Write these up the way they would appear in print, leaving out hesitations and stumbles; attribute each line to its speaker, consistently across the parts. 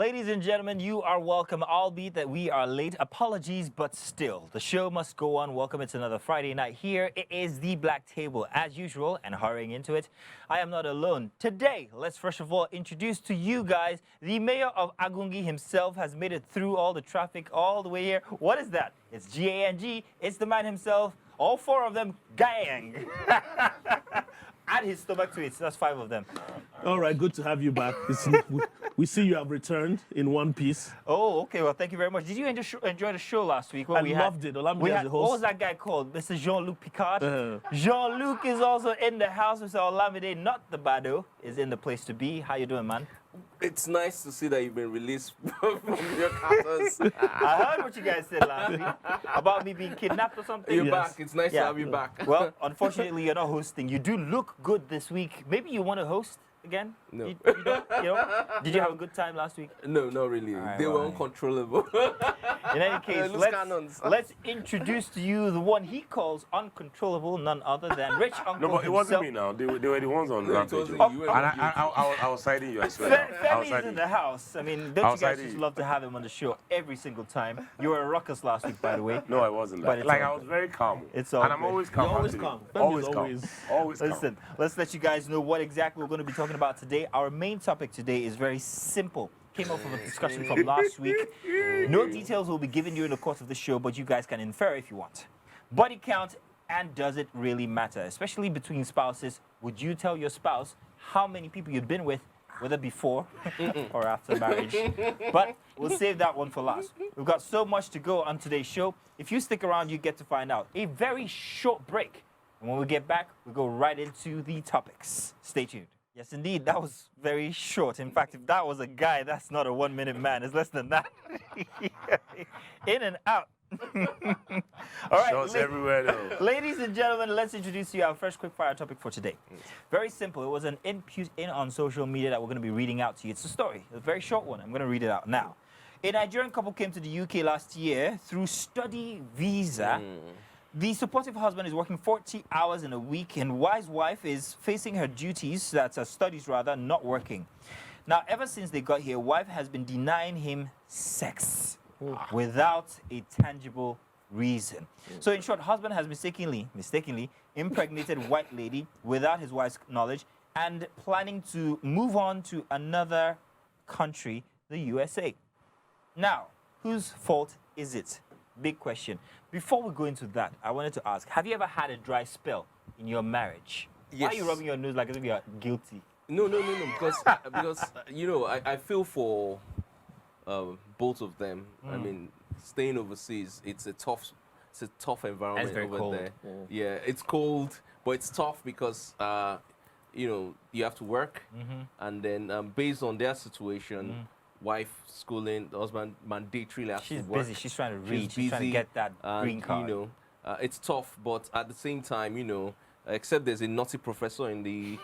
Speaker 1: Ladies and gentlemen, you are welcome, albeit that we are late. Apologies, but still, the show must go on. Welcome, it's another Friday night here. It is the Black Table, as usual, and hurrying into it, I am not alone. Today, let's first of all introduce to you guys, the mayor of Agungi himself has made it through all the traffic all the way here. What is that? It's G-A-N-G, it's the man himself, all four of them, gang. Add his stomach to it, so that's 5 of them.
Speaker 2: All right, good to have you back. We see you have returned in one piece.
Speaker 1: Oh, okay. Well, thank you very much. Did you enjoy the show last week?
Speaker 2: I loved it. Olamide as a host.
Speaker 1: What was that guy called? Mr. Jean-Luc Picard. Jean-Luc is also in the house. Mr. Olamide, not the Bado, is in the place to be. How you doing, man?
Speaker 3: It's nice to see that you've been released from your captors.
Speaker 1: I heard what you guys said last week about me being kidnapped or something.
Speaker 3: You're back. It's nice to have you back.
Speaker 1: Well, unfortunately, you're not hosting. You do look good this week. Maybe you want to host again?
Speaker 3: No.
Speaker 1: You don't, Did you have a good time last week?
Speaker 3: No, not really. They were uncontrollable.
Speaker 1: In any case, let's introduce to you the one he calls uncontrollable, none other than Rich Uncle
Speaker 4: No, but it wasn't
Speaker 1: himself.
Speaker 4: me now. They were the ones on Rampage.
Speaker 3: you.
Speaker 4: And I was siding you, I swear.
Speaker 1: Femi's in the house. I mean, don't you guys just love to have him on the show every single time? You were a ruckus last week, by the way.
Speaker 4: No, I wasn't.
Speaker 1: But
Speaker 4: Like, I was very calm.
Speaker 1: It's all
Speaker 4: And I'm
Speaker 1: good.
Speaker 4: always calm.
Speaker 2: You're always
Speaker 4: Anthony.
Speaker 2: calm.
Speaker 4: Always
Speaker 2: Femi's
Speaker 4: calm.
Speaker 2: always-
Speaker 4: Always calm.
Speaker 1: Listen, let's let you guys know what exactly we're going to be talking about today. Our main topic today is very simple. Came off of a discussion from last week. No details will be given during the course of the show, but you guys can infer if you want. Body count, and does it really matter? Especially between spouses. Would you tell your spouse how many people you've been with, whether before or after marriage? But we'll save that one for last. We've got so much to go on today's show. If you stick around, you get to find out. A very short break. And when we get back, we go right into the topics. Stay tuned. Yes, indeed, that was very short. In fact, if that was a guy, that's not a 1-minute man. It's less than that. In and out. All right,
Speaker 4: Shots everywhere, though.
Speaker 1: ladies and gentlemen, let's introduce to you our first quick fire topic for today. Very simple. It was an input in on social media that we're going to be reading out to you. It's a story, a very short one. I'm going to read it out now. A Nigerian couple came to the UK last year through study visa. The supportive husband is working 40 hours in a week, and wise wife is facing her duties, that's her studies rather, not working. Now, ever since they got here, wife has been denying him sex without a tangible reason. So in short, husband has mistakenly impregnated white lady without his wife's knowledge and planning to move on to another country, the USA. Now, whose fault is it? Big question. Before we go into that, I wanted to ask, have you ever had a dry spell in your marriage? Why are you rubbing your nose like as if you're guilty?
Speaker 3: No, because you know, I feel for both of them. I mean, staying overseas, it's a tough environment
Speaker 1: very
Speaker 3: over
Speaker 1: cold.
Speaker 3: there. Yeah, it's cold, but it's tough because you know, you have to work, and then based on their situation. Wife schooling, the husband mandatorily has to work.
Speaker 1: She's busy. She's trying to read. She's
Speaker 3: busy,
Speaker 1: trying to get that green card.
Speaker 3: You know, it's tough, but at the same time, you know, except there's a naughty professor in the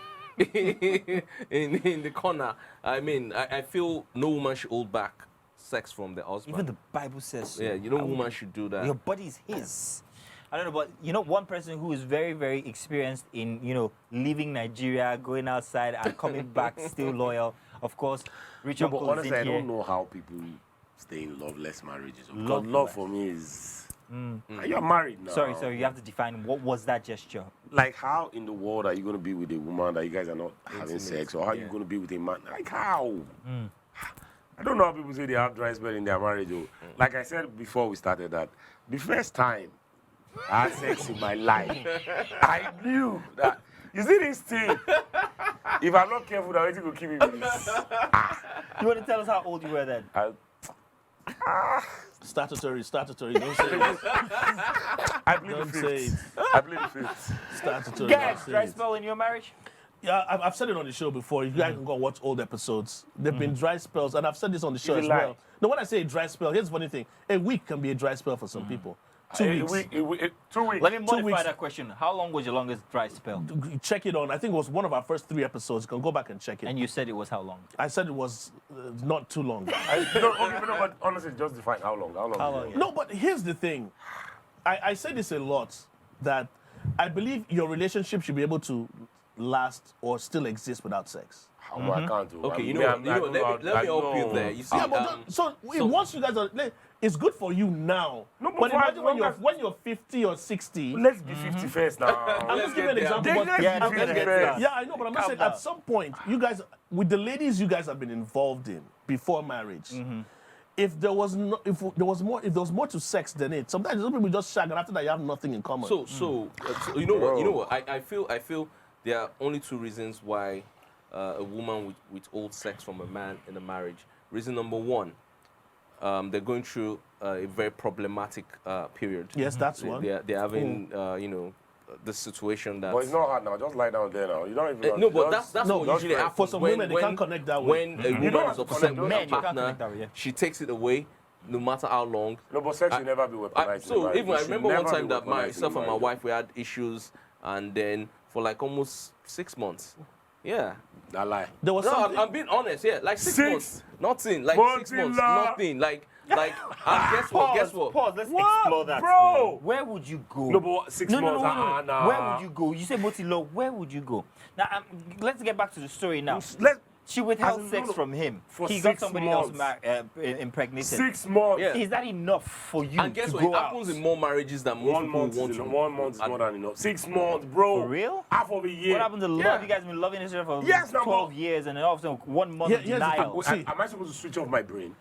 Speaker 3: in the corner. I mean, I feel no woman should hold back sex from the husband.
Speaker 1: Even the Bible says so.
Speaker 3: Yeah, you know, woman should do that.
Speaker 1: Your body is his. I don't know, but you know, one person who is very, very experienced in, you know, leaving Nigeria, going outside and coming back, still loyal. Of course, Rich
Speaker 4: No, but
Speaker 1: Uncle is
Speaker 4: honestly, I
Speaker 1: in here.
Speaker 4: don't know how people stay in loveless marriages.
Speaker 1: Loveless.
Speaker 4: Because love for me is... You're married now.
Speaker 1: Sorry, you have to define what was that gesture?
Speaker 4: Like, how in the world are you going to be with a woman that you guys are not having sex? Or how are you going to be with a man? Like, how? I don't know how people say they have dry spell in their marriage. Oh. Like I said before we started that, the first time I had sex in my life, I knew that, you see this thing? If I'm not careful, I'm going to keep me with this.
Speaker 1: You want to tell us how old you were then?
Speaker 2: Statutory. Don't say it.
Speaker 4: I plead the
Speaker 2: Don't say it.
Speaker 4: fifth. I plead the fifth.
Speaker 2: Statutory.
Speaker 1: Guys,
Speaker 2: don't say
Speaker 1: dry
Speaker 2: it.
Speaker 1: spell in your marriage?
Speaker 2: Yeah, I've said it on the show before. If you guys can go and watch old episodes, there've been dry spells, and I've said this on the show
Speaker 4: Is it
Speaker 2: as
Speaker 4: lie?
Speaker 2: well. No, when I say dry spell, here's the funny thing: a week can be a dry spell for some people. 2 weeks.
Speaker 4: 2 weeks.
Speaker 1: Let me modify
Speaker 2: weeks.
Speaker 1: that question. How long was your longest dry spell?
Speaker 2: Check it on. I think it was one of our first 3 episodes. You can go back and check it.
Speaker 1: And you said it was how long?
Speaker 2: I said it was not too long.
Speaker 4: But honestly, just define how long. How long?
Speaker 1: How
Speaker 4: is
Speaker 1: long,
Speaker 4: it?
Speaker 1: yeah.
Speaker 2: No, but here's the thing. I say this a lot, that I believe your relationship should be able to last or still exist without sex?
Speaker 4: I can't do.
Speaker 3: Okay,
Speaker 4: I
Speaker 3: you
Speaker 4: mean,
Speaker 3: know
Speaker 4: I'm-
Speaker 3: what?
Speaker 4: I don't know
Speaker 3: Let me help you
Speaker 4: know.
Speaker 3: there. You see,
Speaker 2: Yeah, but once you guys are, it's good for you now.
Speaker 4: No, but
Speaker 2: but
Speaker 4: for
Speaker 2: imagine
Speaker 4: as
Speaker 2: when
Speaker 4: long
Speaker 2: you're 50 or 60.
Speaker 4: Let's be 50 first now.
Speaker 2: I'm just giving an example.
Speaker 4: Then
Speaker 2: But
Speaker 4: let's
Speaker 1: Yeah,
Speaker 4: be
Speaker 1: don't
Speaker 4: 50
Speaker 1: get
Speaker 4: first.
Speaker 1: ahead.
Speaker 2: yeah, I know, but I'm just
Speaker 1: Calm
Speaker 2: saying
Speaker 1: down.
Speaker 2: at some point, you guys, with the ladies you guys have been involved in before marriage, if there was more to sex than it, sometimes some people just shag and after that you have nothing in common.
Speaker 3: So you know what? You know what? I feel there are only two reasons why a woman with old sex from a man in a marriage. Reason number one, they're going through a very problematic period.
Speaker 2: yes, that's one.
Speaker 3: They're having this situation that.
Speaker 4: But it's not hard now. Just lie down there now. You don't even.
Speaker 3: No, but
Speaker 4: just-
Speaker 3: that's
Speaker 2: no,
Speaker 3: what
Speaker 2: just
Speaker 3: usually
Speaker 4: right.
Speaker 3: happens.
Speaker 2: For some women, they can't connect that way.
Speaker 3: When a
Speaker 4: don't
Speaker 3: woman
Speaker 4: have
Speaker 3: is
Speaker 4: to
Speaker 3: upset
Speaker 4: connect
Speaker 3: with
Speaker 1: those
Speaker 3: her
Speaker 1: men, you can't
Speaker 3: partner,
Speaker 1: connect that way, yeah.
Speaker 3: she takes it away, no matter how long.
Speaker 4: No, but sex should never be weaponized.
Speaker 3: So even I
Speaker 4: It should
Speaker 3: remember one
Speaker 4: never
Speaker 3: time
Speaker 4: be
Speaker 3: that
Speaker 4: weaponized in
Speaker 3: myself and my
Speaker 4: marriage.
Speaker 3: wife we had issues, and then for like almost 6 months. Yeah.
Speaker 4: That lie.
Speaker 2: There was
Speaker 3: No,
Speaker 2: something.
Speaker 3: I'm being honest. Yeah, like 6
Speaker 4: Six?
Speaker 3: months, nothing. Like 6 months,
Speaker 4: Mozilla.
Speaker 3: nothing. Like. And guess what? Guess what?
Speaker 1: Pause. Let's
Speaker 4: What?
Speaker 1: explore that.
Speaker 4: Bro?
Speaker 1: Where would you go?
Speaker 4: No, but 6
Speaker 1: No,
Speaker 4: months.
Speaker 1: no. Where would you go? You say Motilo. Where would you go? Now, let's get back to the story now.
Speaker 4: Let
Speaker 1: She withheld
Speaker 4: As in,
Speaker 1: sex
Speaker 4: no,
Speaker 1: from him.
Speaker 4: for
Speaker 1: He got
Speaker 4: 6
Speaker 1: somebody else
Speaker 4: months.
Speaker 1: impregnated.
Speaker 4: 6 months.
Speaker 3: Yeah.
Speaker 1: Is that enough for you
Speaker 3: And guess
Speaker 1: to
Speaker 3: what?
Speaker 1: go
Speaker 3: It happens
Speaker 1: out?
Speaker 3: in more marriages than most
Speaker 4: 1
Speaker 3: people
Speaker 4: month
Speaker 3: want
Speaker 4: is
Speaker 3: to.
Speaker 4: 1 month is
Speaker 3: And-
Speaker 4: more than enough. 6 months, bro.
Speaker 1: For real?
Speaker 4: Half of a year.
Speaker 1: What happened to love?
Speaker 4: Yeah.
Speaker 1: You guys have been loving each other for
Speaker 4: Yes, no,
Speaker 1: 12
Speaker 4: but-
Speaker 1: years, and then all of a sudden 1 month
Speaker 2: Yeah,
Speaker 1: of
Speaker 2: here's the
Speaker 1: denial.
Speaker 2: thing. See-
Speaker 4: Am I supposed to switch off my brain?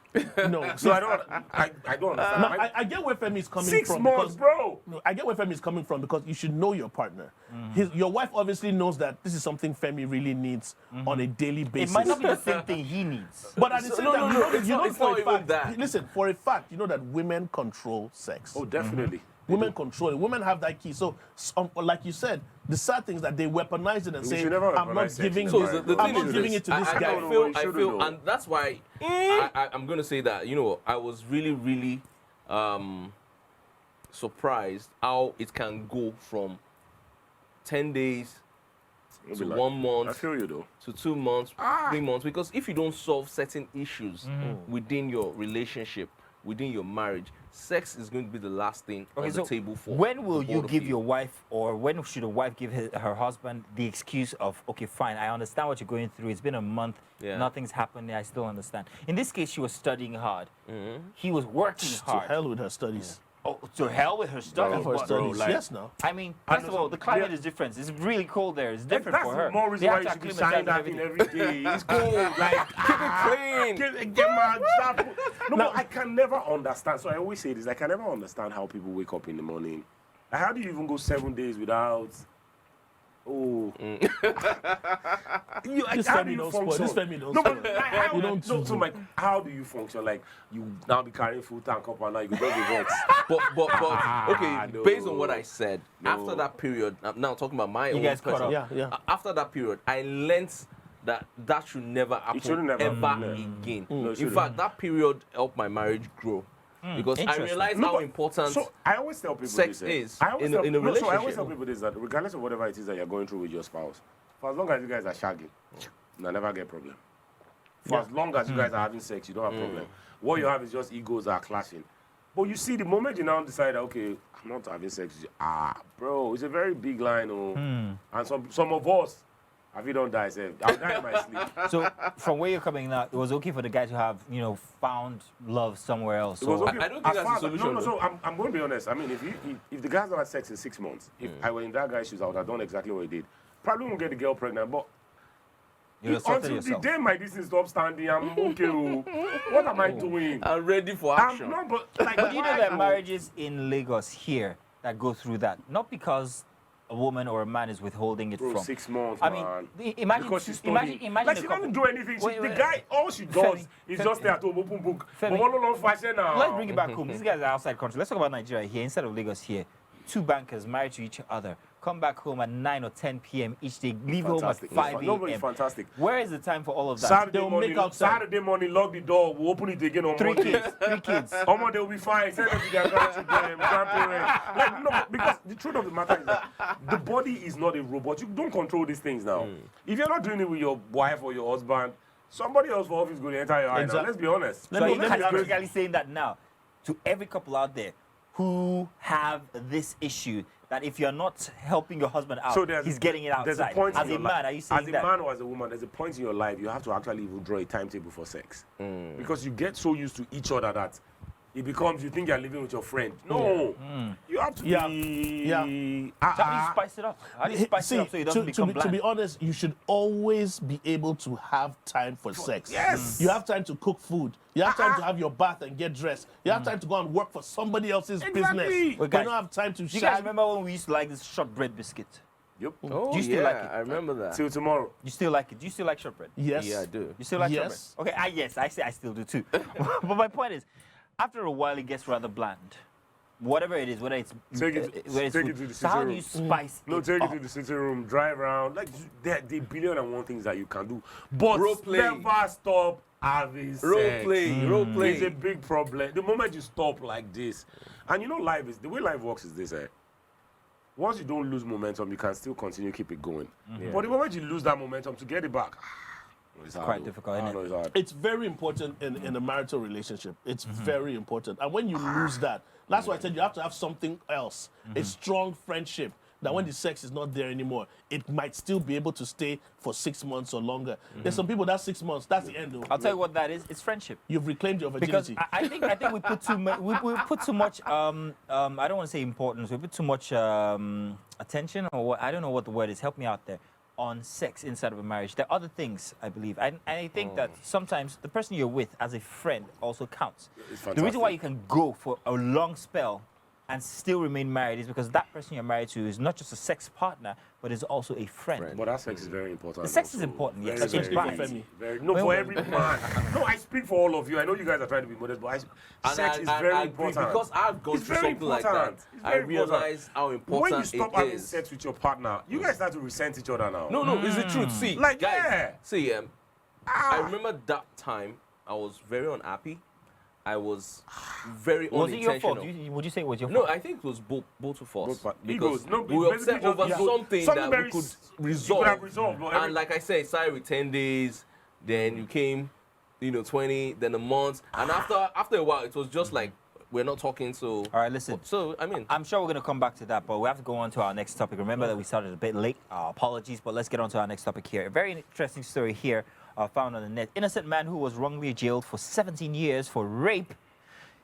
Speaker 2: no,
Speaker 4: So I don't. I don't understand.
Speaker 2: no, I get where Femi is coming
Speaker 4: 6
Speaker 2: from.
Speaker 4: months,
Speaker 2: because-
Speaker 4: bro.
Speaker 2: No, I get where Femi is coming from because you should know your partner. Your wife obviously knows that this is something Femi really needs on a daily
Speaker 1: It
Speaker 2: basis.
Speaker 1: might not be the same thing he needs.
Speaker 2: But at the same
Speaker 3: No,
Speaker 2: time,
Speaker 3: no,
Speaker 2: you
Speaker 3: no,
Speaker 2: know,
Speaker 3: it's
Speaker 2: you
Speaker 3: not-
Speaker 2: know
Speaker 3: it's
Speaker 2: for
Speaker 3: not
Speaker 2: a
Speaker 3: even
Speaker 2: fact.
Speaker 3: that.
Speaker 2: Listen, for a fact, you know that women control sex.
Speaker 4: Oh, definitely.
Speaker 2: Women control it. Women have that key. So, like you said, the sad thing is that they weaponize it and
Speaker 4: We
Speaker 2: say,
Speaker 4: should never
Speaker 2: "I'm
Speaker 4: weaponize
Speaker 2: not
Speaker 4: sex
Speaker 2: giving
Speaker 4: in
Speaker 3: So
Speaker 4: the
Speaker 2: this.
Speaker 3: the
Speaker 4: marriage.
Speaker 2: I'm
Speaker 3: thing
Speaker 2: not
Speaker 3: is
Speaker 2: giving
Speaker 3: this,
Speaker 2: it to this
Speaker 3: I
Speaker 2: guy."
Speaker 4: don't know.
Speaker 3: feel,
Speaker 4: You
Speaker 3: I
Speaker 4: shouldn't
Speaker 3: feel,
Speaker 4: know.
Speaker 3: and that's why I'm going to say that, I was really surprised how it can go from 10 days
Speaker 4: It'll
Speaker 3: to
Speaker 4: be like-
Speaker 3: 1
Speaker 4: I
Speaker 3: month
Speaker 4: feel you though.
Speaker 3: to 2 months, 3 months, because if you don't solve certain issues within your relationship, within your marriage, sex is going to be the last thing on the table for.
Speaker 1: when will
Speaker 3: the
Speaker 1: you
Speaker 3: both of
Speaker 1: give your wife, or when should a wife give her husband the excuse of, okay, fine, I understand what you're going through. It's been a month,
Speaker 3: Yeah.
Speaker 1: nothing's happened. I still understand. In this case, she was studying hard. He was working
Speaker 2: To
Speaker 1: hard.
Speaker 2: hell with her studies.
Speaker 1: Oh, to hell with her studies.
Speaker 2: For her
Speaker 1: but-
Speaker 2: studies.
Speaker 4: like-
Speaker 2: Yes, no.
Speaker 1: I mean,
Speaker 4: I
Speaker 1: first of
Speaker 4: know
Speaker 1: all,
Speaker 4: some-
Speaker 1: the climate
Speaker 4: yeah.
Speaker 1: is different. It's really cold there. It's different
Speaker 4: That's
Speaker 1: for her.
Speaker 4: the more reason
Speaker 1: They
Speaker 4: why
Speaker 1: have
Speaker 4: you
Speaker 1: to
Speaker 4: should be
Speaker 1: acclimatize
Speaker 4: shining
Speaker 1: and
Speaker 4: that thing
Speaker 1: everything.
Speaker 4: every day. It's cold. Like,
Speaker 3: Keep it clean.
Speaker 4: get my job. No, but I can never understand. So I always say this. I can never understand how people wake up in the morning. Like, how do you even go 7 days without? Oh,
Speaker 2: This
Speaker 4: how
Speaker 2: Femi
Speaker 4: do you
Speaker 2: don't spoil.
Speaker 4: function?
Speaker 2: This Femi don't
Speaker 4: No, but
Speaker 2: spoil.
Speaker 4: like, how,
Speaker 2: You don't
Speaker 4: no,
Speaker 2: do
Speaker 4: so
Speaker 2: good.
Speaker 4: like, how do you function? Like, you now be carrying full tank up and now you go just the vex.
Speaker 3: But okay,
Speaker 4: no.
Speaker 3: based on what I said,
Speaker 4: No.
Speaker 3: after that period, I'm now talking about my
Speaker 1: You
Speaker 3: own
Speaker 1: guys caught
Speaker 3: personal-
Speaker 1: up.
Speaker 2: Yeah.
Speaker 3: After that period, I learned that should never happen
Speaker 4: shouldn't never
Speaker 3: ever
Speaker 4: happen,
Speaker 3: again.
Speaker 4: No, it
Speaker 3: In
Speaker 4: shouldn't.
Speaker 3: fact, that period helped my marriage grow because I
Speaker 1: Interesting.
Speaker 3: realized
Speaker 4: No,
Speaker 3: how
Speaker 4: but-
Speaker 3: important.
Speaker 4: So I always tell people
Speaker 3: sex
Speaker 4: this,
Speaker 3: is
Speaker 4: I always
Speaker 3: in a-
Speaker 4: tell,
Speaker 3: in a
Speaker 4: no, so I always
Speaker 3: relationship.
Speaker 4: tell people this, that regardless of whatever it is that you're going through with your spouse, for as long as you guys are shagging, you never get problem. For as long as you guys are having sex, you don't have problem. What you have is just egos are clashing. But you see, the moment you now decide, okay, I'm not having sex, bro, it's a very big line, and some of us, have you don't die, say, I'll die in my sleep.
Speaker 1: So, from where you're coming now, it was okay for the guy to have, found love somewhere else.
Speaker 4: It was
Speaker 1: So,
Speaker 4: okay.
Speaker 3: I don't think
Speaker 4: As
Speaker 3: that's
Speaker 4: far
Speaker 3: the
Speaker 4: as-
Speaker 3: solution,
Speaker 4: No,
Speaker 3: though.
Speaker 4: so I'm going to be honest. I mean, if the guy's not had sex in 6 months, if I were in that guy's shoes, I would have done exactly what he did. Probably won't get the girl pregnant, but
Speaker 1: you assaulted
Speaker 4: until
Speaker 1: yourself.
Speaker 4: the day my distance stop standing, I'm okay. What am I doing?
Speaker 3: I'm ready for
Speaker 4: I'm
Speaker 3: action.
Speaker 4: not, but like,
Speaker 1: But you know
Speaker 4: why
Speaker 1: there are
Speaker 4: go-
Speaker 1: marriages in Lagos here that go through that, not because a woman or a man is withholding it
Speaker 4: Bro,
Speaker 1: from.
Speaker 4: 6 months,
Speaker 1: I
Speaker 4: man.
Speaker 1: mean, imagine,
Speaker 4: Because she's
Speaker 1: imagine,
Speaker 4: studying.
Speaker 1: imagine
Speaker 4: Like,
Speaker 1: a
Speaker 4: she
Speaker 1: couple.
Speaker 4: doesn't do anything.
Speaker 1: Wait,
Speaker 4: The
Speaker 1: wait.
Speaker 4: guy, all she does
Speaker 1: Femi,
Speaker 4: is
Speaker 1: Femi.
Speaker 4: just stay at home, open book. But
Speaker 1: Femi.
Speaker 4: all along fashion now.
Speaker 1: Let's bring it back home. These guys are outside country. Let's talk about Nigeria here instead of Lagos here. Two bankers married to each other come back home at 9 or 10 p.m. each day, leave
Speaker 4: Fantastic.
Speaker 1: home at 5
Speaker 4: No, but it's
Speaker 1: a.m.
Speaker 4: fantastic.
Speaker 1: Where is the time for all of that?
Speaker 4: Saturday
Speaker 2: They'll
Speaker 4: morning,
Speaker 2: make outside.
Speaker 4: Saturday morning, lock the door. We'll open it again on
Speaker 1: Three
Speaker 4: Monday.
Speaker 1: kids.
Speaker 4: Omo, they'll be fine. Send them to their grandchildren, grandparents. Like, no, because the truth of the matter is that the body is not a robot. You don't control these things now. If you're not doing it with your wife or your husband, somebody else for office going to enter your eye now.
Speaker 2: Exactly.
Speaker 4: Let's be honest.
Speaker 1: So
Speaker 2: Let me-
Speaker 1: you're
Speaker 2: let me-
Speaker 1: categorically saying that now to every couple out there who have this issue that if you're not helping your husband out,
Speaker 4: So
Speaker 1: he's getting it outside.
Speaker 4: There's a point
Speaker 1: As
Speaker 4: in
Speaker 1: a
Speaker 4: your
Speaker 1: man,
Speaker 4: life,
Speaker 1: are you saying
Speaker 4: as a
Speaker 1: that?
Speaker 4: man or as a woman, there's a point in your life you have to actually even draw a timetable for sex. Because you get so used to each other that it becomes, you think you're living with your friend. No. You have to be...
Speaker 2: Yeah.
Speaker 1: So how do you spice it up? How do you spice it up so it doesn't become
Speaker 2: to
Speaker 1: bland?
Speaker 2: be honest, you should always be able to have time for sex.
Speaker 4: Yes.
Speaker 2: You have time to cook food. You have time to have your bath and get dressed. You have time to go and work for somebody else's business.
Speaker 4: Exactly.
Speaker 2: You
Speaker 1: Wait, guys,
Speaker 2: don't have time to
Speaker 1: Do you guys
Speaker 2: shag.
Speaker 1: remember when we used to like this shortbread biscuit?
Speaker 4: Yep.
Speaker 3: Oh,
Speaker 1: Do you still
Speaker 3: yeah,
Speaker 1: like it?
Speaker 3: I remember that.
Speaker 4: Till tomorrow.
Speaker 1: You still like it? Do you still like shortbread?
Speaker 2: Yes.
Speaker 3: Yeah, I do.
Speaker 1: You still like
Speaker 2: Yes.
Speaker 1: shortbread? Okay, yes, I say I still do too. But my point is, after a while, it gets rather bland. Whatever it is, whether it's
Speaker 4: Take it
Speaker 1: food.
Speaker 4: to the
Speaker 1: So how do
Speaker 4: sitting
Speaker 1: you
Speaker 4: room.
Speaker 1: spice
Speaker 4: No,
Speaker 1: it
Speaker 4: take
Speaker 1: up?
Speaker 4: it to the sitting room, drive around. Like, there are billion and one things that you can do. But
Speaker 3: Role play.
Speaker 4: never stop having sex.
Speaker 3: Role play, role play.
Speaker 4: It's a big problem. The moment you stop like this, and you know, the way life works is this, once you don't lose momentum, you can still continue keep it going. But the moment you lose that momentum, to get it back, it's
Speaker 1: quite difficult, isn't it?
Speaker 4: It's hard.
Speaker 2: It's very important in a marital relationship. It's very important. And when you lose that, that's why I said you have to have something else, a strong friendship, that when the sex is not there anymore, it might still be able to stay for 6 months or longer. There's some people that 6 months, that's the end. Though.
Speaker 1: I'll tell you what that is. It's friendship.
Speaker 2: You've reclaimed your
Speaker 1: Because
Speaker 2: virginity.
Speaker 1: I think we put too much. We put too much. I don't want to say importance. We put too much attention, or what, I don't know what the word is. Help me out there. On sex inside of a marriage, there are other things I believe, and I think that sometimes the person you're with as a friend also counts.
Speaker 4: It's
Speaker 1: The reason why
Speaker 4: fantastic.
Speaker 1: you can go for a long spell and still remain married is because that person you're married to is not just a sex partner, but is also a friend.
Speaker 4: But that sex is very important.
Speaker 1: The sex is
Speaker 4: also.
Speaker 1: important, yes.
Speaker 4: Very,
Speaker 1: That's
Speaker 2: what
Speaker 4: very,
Speaker 2: it's
Speaker 4: very,
Speaker 2: Femi.
Speaker 4: very, no,
Speaker 1: Well,
Speaker 4: for
Speaker 1: well,
Speaker 4: every man. No, I speak for all of you. I know you guys are trying to be modest, but sex is very
Speaker 3: I agree,
Speaker 4: important.
Speaker 3: because I've gone
Speaker 4: It's
Speaker 3: through
Speaker 4: very
Speaker 3: something like that.
Speaker 4: important. It's
Speaker 3: I
Speaker 4: very important.
Speaker 3: realize how important
Speaker 4: when you stop
Speaker 3: it
Speaker 4: having
Speaker 3: is.
Speaker 4: sex with your partner, you guys start to resent each other now.
Speaker 3: No, it's the truth. See,
Speaker 4: Like,
Speaker 3: guys,
Speaker 4: yeah.
Speaker 3: see, I remember that time I was very unhappy. I was very
Speaker 1: Was it your fault?
Speaker 3: unintentional.
Speaker 1: Would you say it was your
Speaker 3: No,
Speaker 1: fault?
Speaker 3: I think it was both of us.
Speaker 4: Both part-
Speaker 3: Because
Speaker 4: egos. No,
Speaker 3: we were
Speaker 4: basically
Speaker 3: upset
Speaker 4: just
Speaker 3: over
Speaker 4: ego.
Speaker 3: something
Speaker 4: Something
Speaker 3: that
Speaker 4: very
Speaker 3: we could
Speaker 4: s-
Speaker 3: resolve.
Speaker 4: You could have resolved. But
Speaker 3: And like I said, it started with 10 days, then you came, 20, then a month. And after a while, it was just like, we're not talking, so...
Speaker 1: All right, listen.
Speaker 3: So, I mean...
Speaker 1: I'm sure we're going to come back to that, but we have to go on to our next topic. Remember that we started a bit late. Apologies, but let's get on to our next topic here. A very interesting story here found on the net. Innocent man who was wrongly jailed for 17 years for rape.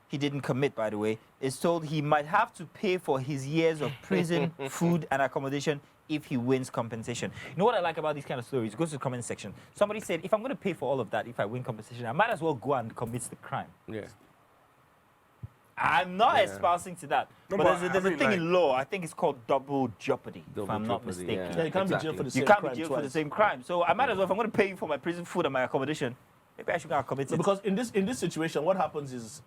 Speaker 1: He didn't commit, by the way. Is told he might have to pay for his years of prison, food, and accommodation if he wins compensation. You know what I like about these kind of stories? It goes to the comment section. Somebody said, if I'm going to pay for all of that, if I win compensation, I might as well go and commit the crime.
Speaker 3: Yeah.
Speaker 1: I'm not espousing to that.
Speaker 4: No,
Speaker 1: but
Speaker 4: but
Speaker 1: there's
Speaker 4: I
Speaker 1: a
Speaker 4: mean,
Speaker 1: thing
Speaker 4: like-
Speaker 1: in law. I think it's called double jeopardy, if
Speaker 3: Double
Speaker 1: I'm not
Speaker 3: jeopardy,
Speaker 1: mistaken.
Speaker 2: Yeah, you can't
Speaker 3: Exactly.
Speaker 2: be jailed for the
Speaker 1: You
Speaker 2: same
Speaker 1: can't
Speaker 2: crime
Speaker 1: be jailed
Speaker 2: twice.
Speaker 1: for the same crime. So I might as well, if I'm going to pay you for my prison food and my accommodation, maybe I should go and commit it.
Speaker 2: Because in this situation, what happens is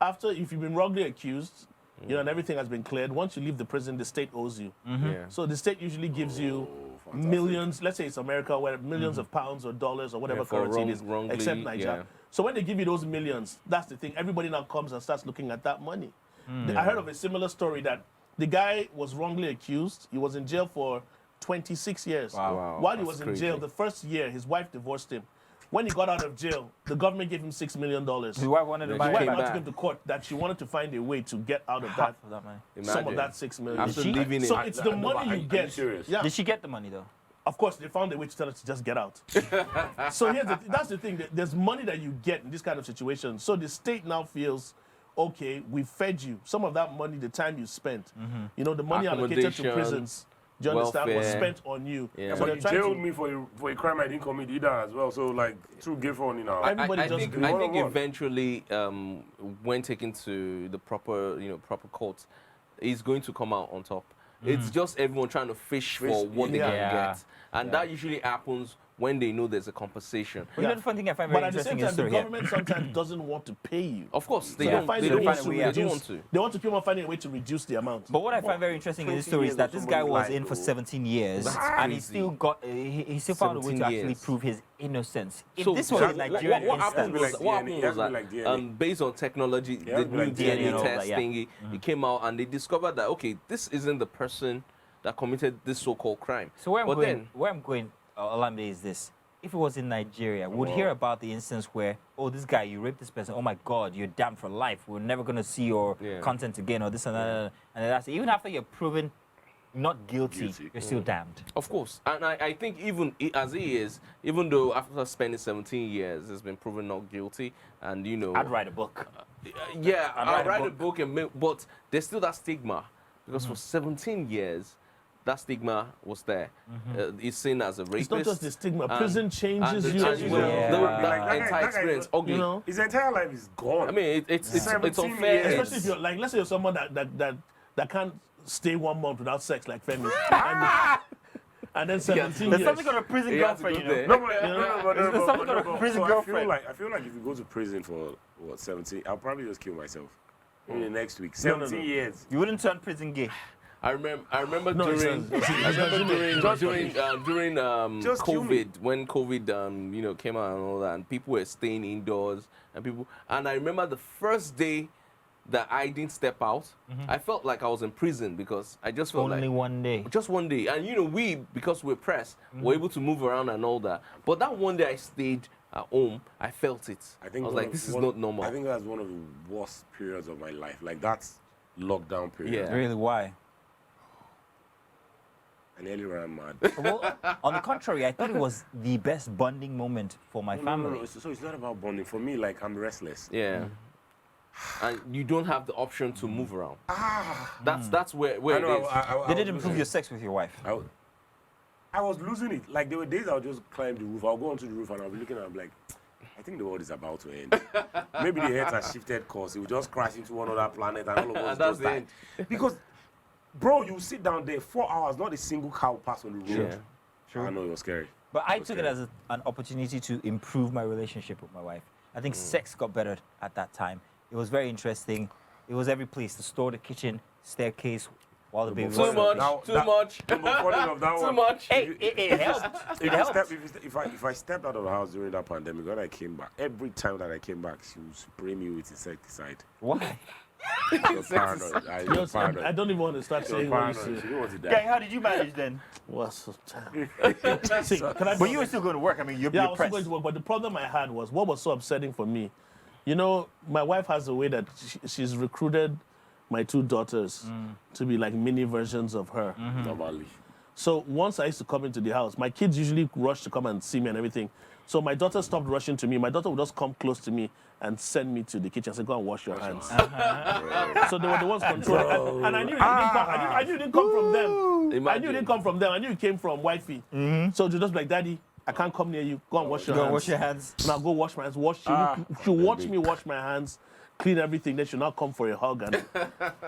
Speaker 2: after if you've been wrongly accused, and everything has been cleared, once you leave the prison, the state owes you.
Speaker 3: Yeah.
Speaker 2: So the state usually gives you millions. Let's say it's America, where millions of pounds or dollars or whatever
Speaker 3: Yeah, for
Speaker 2: currency it is,
Speaker 3: wrongly,
Speaker 2: except Nigeria.
Speaker 3: yeah.
Speaker 2: So when they give you those millions, that's the thing. Everybody now comes and starts looking at that money. I heard of a similar story that the guy was wrongly accused. He was in jail for 26 years.
Speaker 3: Wow,
Speaker 2: While he
Speaker 3: that's
Speaker 2: was in jail,
Speaker 3: crazy.
Speaker 2: the first year, his wife divorced him. When he got out of jail, the government gave him $6 million.
Speaker 1: His wife wanted to
Speaker 3: Yeah,
Speaker 1: buy
Speaker 2: The
Speaker 3: she
Speaker 2: wife
Speaker 1: it
Speaker 3: came
Speaker 1: back.
Speaker 2: now
Speaker 3: back.
Speaker 2: took him to court that she wanted to find a way to get out of that,
Speaker 1: Half of that money.
Speaker 2: some of
Speaker 3: Imagine.
Speaker 2: that $6 million.
Speaker 3: After
Speaker 1: she-
Speaker 3: leaving
Speaker 2: So
Speaker 3: it.
Speaker 2: it's the money
Speaker 4: Are
Speaker 2: you
Speaker 4: you
Speaker 2: get.
Speaker 4: serious?
Speaker 2: Yeah.
Speaker 1: Did she get the money, though?
Speaker 2: Of course, they found a way to tell her to just get out. So that's the thing. There's money that you get in this kind of situation. So the state now feels, okay, we fed you. Some of that money, the time you spent, the money allocated to
Speaker 3: Accommodation,
Speaker 2: prisons, do you understand, was
Speaker 3: welfare.
Speaker 2: spent on you.
Speaker 3: Yeah.
Speaker 2: So
Speaker 4: But
Speaker 2: they're
Speaker 4: you
Speaker 2: trying
Speaker 4: jailed
Speaker 2: to-
Speaker 4: me for a crime I didn't commit either as well. So like, true give funny now.
Speaker 2: Everybody
Speaker 3: I
Speaker 2: just
Speaker 3: think,
Speaker 2: do
Speaker 3: I
Speaker 2: what
Speaker 3: think
Speaker 4: they want.
Speaker 3: eventually, when taken to the proper courts, he's going to come out on top. It's just everyone trying to fish for what they
Speaker 2: yeah.
Speaker 3: can
Speaker 1: Yeah.
Speaker 3: get, and that usually happens when they know there's a compensation.
Speaker 1: You know the funny thing I find
Speaker 2: But
Speaker 1: very
Speaker 2: at the
Speaker 1: interesting
Speaker 2: same
Speaker 1: in
Speaker 2: time,
Speaker 1: the
Speaker 2: the
Speaker 1: story here?
Speaker 2: government sometimes doesn't want to pay you.
Speaker 3: Of course, they
Speaker 2: So
Speaker 3: don't.
Speaker 2: they find
Speaker 3: They
Speaker 2: a
Speaker 3: don't
Speaker 2: way
Speaker 3: want
Speaker 2: to
Speaker 3: to. They
Speaker 2: reduce.
Speaker 3: don't want to.
Speaker 2: They want to keep on finding a way to reduce the amount.
Speaker 1: But what I find very interesting in this
Speaker 4: 20
Speaker 1: story is
Speaker 4: years
Speaker 1: that
Speaker 4: of
Speaker 1: this guy was
Speaker 4: somebody's
Speaker 1: in
Speaker 4: life,
Speaker 1: for
Speaker 4: though.
Speaker 1: 17 years,
Speaker 3: That's
Speaker 1: and he
Speaker 3: crazy.
Speaker 1: still got he still found a way to
Speaker 3: 17
Speaker 1: actually
Speaker 3: years.
Speaker 1: prove his innocence. If
Speaker 3: So
Speaker 1: this was a Nigerian
Speaker 3: what happened
Speaker 1: instance,
Speaker 3: was,
Speaker 4: Like
Speaker 3: what
Speaker 4: DNA,
Speaker 3: happened
Speaker 4: it has
Speaker 3: was
Speaker 4: to be
Speaker 3: that
Speaker 4: like DNA.
Speaker 3: based on technology,
Speaker 4: has
Speaker 3: the
Speaker 4: to be
Speaker 3: new
Speaker 4: like
Speaker 1: DNA and
Speaker 3: DNA
Speaker 1: all that,
Speaker 3: test
Speaker 1: yeah.
Speaker 3: thingy, it came out and they discovered that okay, this isn't the person that committed this so-called crime.
Speaker 1: so where I'm
Speaker 3: But
Speaker 1: going,
Speaker 3: then,
Speaker 1: Olamide, is this: if it was in Nigeria, we'd hear about the instance where, oh, this guy, you raped this person. Oh my God, you're damned for life. We're never gonna see your content again, or this and that. And that's even after you're proven not guilty. You're still damned.
Speaker 3: Of course. And I think even as he is, even though after spending 17 years, he's been proven not guilty, and you know,
Speaker 1: I'd write a book.
Speaker 3: yeah, I'll write a
Speaker 1: book.
Speaker 3: book, but there's still that stigma because for 17 years, that stigma was there. He's seen as a rapist.
Speaker 2: It's not just the stigma. Prison changes
Speaker 3: and
Speaker 2: you
Speaker 3: the
Speaker 2: as
Speaker 3: changes
Speaker 2: well.
Speaker 1: Yeah.
Speaker 3: the entire experience. Ugly.
Speaker 2: You know?
Speaker 4: His entire life is gone.
Speaker 3: I mean, it's
Speaker 4: 17
Speaker 3: unfair.
Speaker 4: years.
Speaker 2: Especially if you're like, let's say you're someone that can't stay 1 month without sex, like Femi. And then 17
Speaker 1: There's
Speaker 2: years.
Speaker 1: something called a prison
Speaker 3: You have to
Speaker 1: girlfriend,
Speaker 3: go
Speaker 1: you know.
Speaker 3: there.
Speaker 4: No,
Speaker 1: something called a prison
Speaker 4: so
Speaker 1: girlfriend.
Speaker 4: I feel like if you go to prison for what 17, I'll probably just kill myself. Maybe the next week.
Speaker 2: No, no,
Speaker 4: 17
Speaker 2: no.
Speaker 4: years.
Speaker 1: You wouldn't turn prison gay.
Speaker 3: I remember
Speaker 2: No,
Speaker 3: during
Speaker 2: it's
Speaker 3: during
Speaker 4: Just kill me.
Speaker 3: COVID, when COVID you know, came out and all that, and people were staying indoors, and I remember the first day that I didn't step out, I felt like I was in prison because I just felt
Speaker 1: Only
Speaker 3: like
Speaker 1: one day.
Speaker 3: just one day. And you know, because we're pressed, we're able to move around and all that. But that one day I stayed at home, I felt it. I was like, this is not normal.
Speaker 4: I think that's one of the worst periods of my life. Like that's lockdown period.
Speaker 3: Yeah.
Speaker 1: Really, why?
Speaker 4: I nearly ran mad.
Speaker 1: Well, on the contrary, I thought it was the best bonding moment for my family.
Speaker 4: No. So it's not about bonding. For me, like I'm restless.
Speaker 3: Yeah. And you don't have the option to move around. That's where
Speaker 4: I know,
Speaker 3: it is.
Speaker 4: I
Speaker 1: Did
Speaker 4: was
Speaker 1: it improve
Speaker 4: losing
Speaker 1: your sex with your wife?
Speaker 4: I was losing it. Like there were days I'll just climb the roof. I'll go onto the roof and I'll be looking and I'm like, I think the world is about to end. Maybe the earth has shifted course. It will just crash into one other planet and all of us
Speaker 3: And that's
Speaker 4: just die. Because, bro, you sit down there 4 hours, not a single cow pass on the road.
Speaker 3: Yeah.
Speaker 1: True.
Speaker 4: I know it was scary.
Speaker 1: But I took it as an opportunity to improve my relationship with my wife. I think sex got better at that time. It was very interesting. It was every place, the store, the kitchen, staircase, while the baby
Speaker 3: Too
Speaker 1: was
Speaker 3: much.
Speaker 4: Now,
Speaker 3: Too
Speaker 4: that-
Speaker 3: much.
Speaker 4: Too
Speaker 3: Too much.
Speaker 1: Hey, it helped. It helped.
Speaker 4: If I stepped out of the house during that pandemic, when I came back, every time that I came back, she would spray me with insecticide.
Speaker 1: Why?
Speaker 4: You're paranoid.
Speaker 2: Yo, I don't even want to start saying what you
Speaker 4: Paranoid.
Speaker 2: say.
Speaker 4: She didn't want to
Speaker 1: Guy,
Speaker 4: die.
Speaker 1: how did you manage then?
Speaker 2: What's so time? See, can I
Speaker 1: But you were still going to work. I mean, you're
Speaker 2: Yeah, I
Speaker 1: you're
Speaker 2: was still
Speaker 1: pressed.
Speaker 2: going to work, but the problem I had was what was so upsetting for me. You know, my wife has a way that she's recruited my 2 daughters to be like mini versions of her.
Speaker 4: Normally.
Speaker 2: So once I used to come into the house, my kids usually rush to come and see me and everything. So my daughter stopped rushing to me. My daughter would just come close to me and send me to the kitchen and say, go and wash your hands. So they were the ones controlling. And I knew it didn't come, I knew it didn't come from them. I knew it didn't come from them. I knew it came from wifey. So they just be like, Daddy, I can't come near you. Go and wash your
Speaker 1: Go
Speaker 2: hands.
Speaker 1: wash your hands.
Speaker 2: And I'll go wash my hands. She'll watch me wash my hands, clean everything. Then she'll not come for a hug. And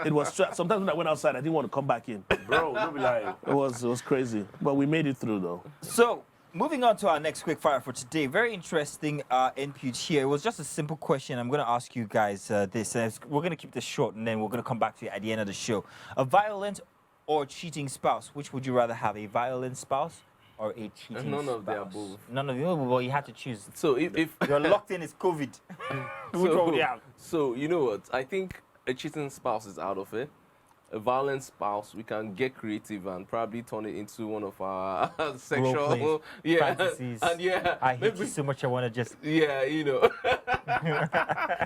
Speaker 2: it was sometimes when I went outside, I didn't want to come back in.
Speaker 4: Bro, don't be lying.
Speaker 2: It was crazy, but we made it through though.
Speaker 1: So, moving on to our next quick fire for today. Very interesting input here. It was just a simple question. I'm going to ask you guys this. We're going to keep this short, and then we're going to come back to you at the end of the show. A violent or cheating spouse, which would you rather have? A violent spouse or a cheating
Speaker 3: None
Speaker 1: spouse?
Speaker 3: of the above.
Speaker 1: None of you. Well, you had to choose.
Speaker 3: So if
Speaker 1: You're locked in. It's COVID. Which one would you have?
Speaker 3: So you know what? I think a cheating spouse is out of it. A violent spouse, we can get creative and probably turn it into one of our sexual,
Speaker 1: Roleplays, fantasies.
Speaker 3: and
Speaker 1: I hate you so much. I want to just.
Speaker 3: yeah, you know,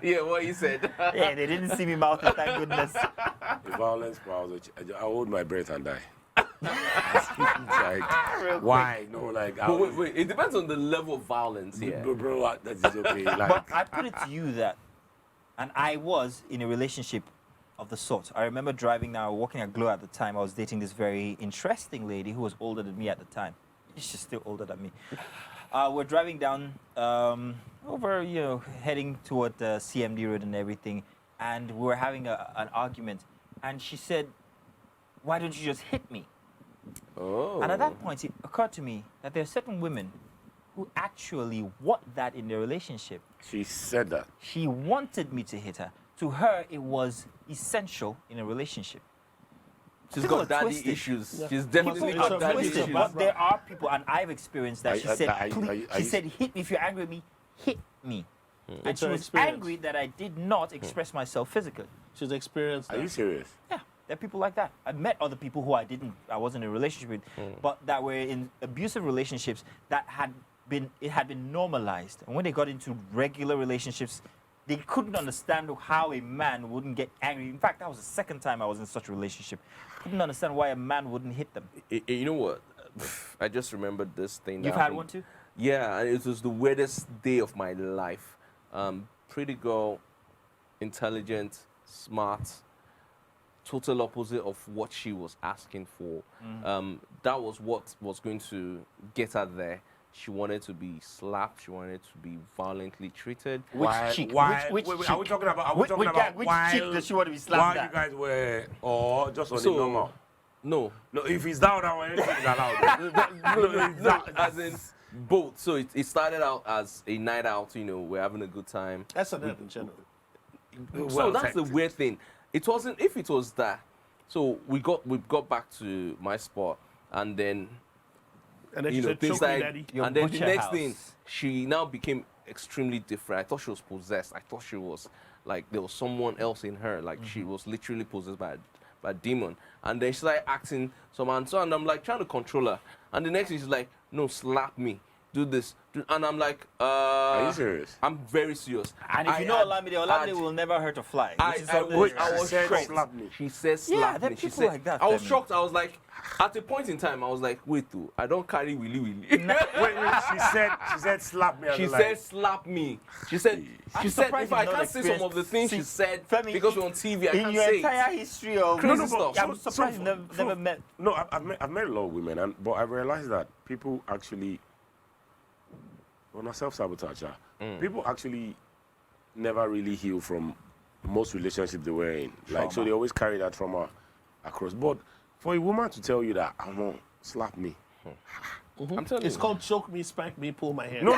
Speaker 3: yeah, what you said.
Speaker 1: Yeah, they didn't see me mouth it. Thank goodness.
Speaker 4: The violence, I hold my breath and die. Like, why? No, like,
Speaker 3: But wait, it depends on the level of violence here.
Speaker 4: bro, that is okay. Like,
Speaker 1: But I put it to you that, and I was in a relationship of the sort. I remember driving now, working at Glow at the time. I was dating this very interesting lady who was older than me at the time. She's still older than me. We're driving down over, heading toward the CMD road and everything, and we were having an argument. And she said, "Why don't you just hit me?"
Speaker 3: Oh.
Speaker 1: And at that point, it occurred to me that there are certain women who actually want that in their relationship.
Speaker 4: she said that.
Speaker 1: She wanted me to hit her. To her, it was essential in a relationship.
Speaker 3: She's
Speaker 1: People
Speaker 3: got
Speaker 1: are
Speaker 3: daddy
Speaker 1: twisted.
Speaker 3: issues.
Speaker 2: Yeah.
Speaker 3: She's definitely
Speaker 2: People
Speaker 3: got
Speaker 2: are
Speaker 3: daddy
Speaker 2: twisted,
Speaker 3: issues.
Speaker 1: But there are people, and I've experienced that.
Speaker 4: I-
Speaker 1: She
Speaker 4: I-
Speaker 1: said,
Speaker 4: I-
Speaker 1: "Please,"
Speaker 4: I-
Speaker 1: she said, "Hit me if you're angry at me. Hit me." And
Speaker 2: It's
Speaker 1: she
Speaker 2: her
Speaker 1: was
Speaker 2: experience.
Speaker 1: angry that I did not express myself physically.
Speaker 2: She's experienced
Speaker 4: Are you
Speaker 2: that.
Speaker 4: serious?
Speaker 1: Yeah, there are people like that. I've met other people who I wasn't in a relationship with, but that were in abusive relationships that had had been normalized, and when they got into regular relationships, they couldn't understand how a man wouldn't get angry. In fact, that was the second time I was in such a relationship. Couldn't understand why a man wouldn't hit them.
Speaker 3: You know what? I just remembered this thing.
Speaker 1: You've had one too?
Speaker 3: Yeah, and it was the weirdest day of my life. Pretty girl, intelligent, smart, total opposite of what she was asking for. That was what was going to get her there. She wanted to be slapped. She wanted to be violently treated.
Speaker 1: Which cheek? Which
Speaker 4: wait,
Speaker 1: cheek?
Speaker 4: are we talking about? Which
Speaker 1: cheek does she want to be slapped
Speaker 4: While
Speaker 1: at?
Speaker 4: you guys were, or just on the normal?
Speaker 3: No.
Speaker 4: No, if it's down, anything is allowed.
Speaker 3: No, as in both. So it started out as a night out, we're having a good time.
Speaker 2: That's an in general.
Speaker 3: So that's the weird thing. It wasn't, if it was that, so we got back to my spot, and then,
Speaker 2: And then she said,
Speaker 3: things
Speaker 2: "Choke me,
Speaker 3: like,
Speaker 2: daddy."
Speaker 1: Your
Speaker 3: and then the
Speaker 1: butcher
Speaker 3: next
Speaker 1: house.
Speaker 3: thing, she now became extremely different. I thought she was possessed. I thought she was, like, there was someone else in her. Like, she was literally possessed by a demon. And then she started acting some and so, and I'm like trying to control her. And the next thing she's like, no, slap me, do this. And I'm like,
Speaker 4: Are you serious?
Speaker 3: I'm very serious.
Speaker 1: And if you know Olamide will never hurt a fly.
Speaker 3: I was
Speaker 4: said
Speaker 3: shocked.
Speaker 4: slap me.
Speaker 3: She said
Speaker 1: Yeah,
Speaker 3: slap
Speaker 1: there
Speaker 3: me.
Speaker 1: are
Speaker 3: She
Speaker 1: people
Speaker 3: said,
Speaker 1: like that,
Speaker 3: I was
Speaker 1: Femi.
Speaker 3: shocked. I was like, at a point in time, I was like, wait, too, I don't carry willy willy.
Speaker 4: Wait, she said slap me. I
Speaker 3: She
Speaker 4: was
Speaker 3: said
Speaker 4: like,
Speaker 3: slap me. She said,
Speaker 1: I'm
Speaker 3: if I
Speaker 1: surprised you've
Speaker 3: can't
Speaker 1: not
Speaker 3: say some of the
Speaker 1: experienced-
Speaker 3: things
Speaker 1: See,
Speaker 3: she said
Speaker 1: Femi,
Speaker 3: because we're on TV, I
Speaker 1: in
Speaker 3: can't
Speaker 1: your
Speaker 3: say
Speaker 1: entire
Speaker 3: it.
Speaker 1: history of
Speaker 3: Crazy stuff.
Speaker 1: I'm surprised you've never met.
Speaker 4: No, I've met a lot of women, but I realized that people actually, well, not self-sabotage, people actually never really heal from most relationships they were in. Like, so they always carry that trauma across. But for a woman to tell you that, I won't slap me.
Speaker 3: I'm telling
Speaker 2: It's
Speaker 3: you.
Speaker 2: called choke me, spank me, pull my hair.
Speaker 4: No,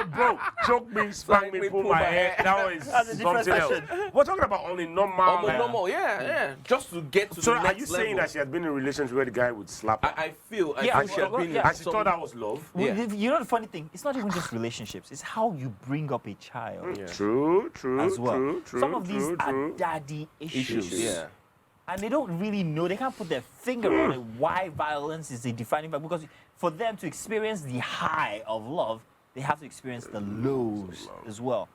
Speaker 4: bro, choke me, spank me, pull my hair. That was
Speaker 1: That's a different
Speaker 4: something else.
Speaker 1: session.
Speaker 4: We're talking about only normal.
Speaker 3: Normal, yeah. Just to get to
Speaker 4: So
Speaker 3: the
Speaker 4: are
Speaker 3: next
Speaker 4: you
Speaker 3: level.
Speaker 4: saying that she had been in a relationship where the guy would slap her?
Speaker 3: I feel
Speaker 1: Yeah,
Speaker 3: she had been
Speaker 1: yeah.
Speaker 4: And she thought that was love?
Speaker 3: Yeah.
Speaker 1: You know the funny thing? It's not even just relationships. It's how you bring up a child
Speaker 4: True,
Speaker 1: as well.
Speaker 4: true.
Speaker 1: Some of these are daddy issues.
Speaker 3: Yeah.
Speaker 1: And they don't really know. They can't put their finger on it why violence is a defining factor. Because for them to experience the high of love, they have to experience the lows as well.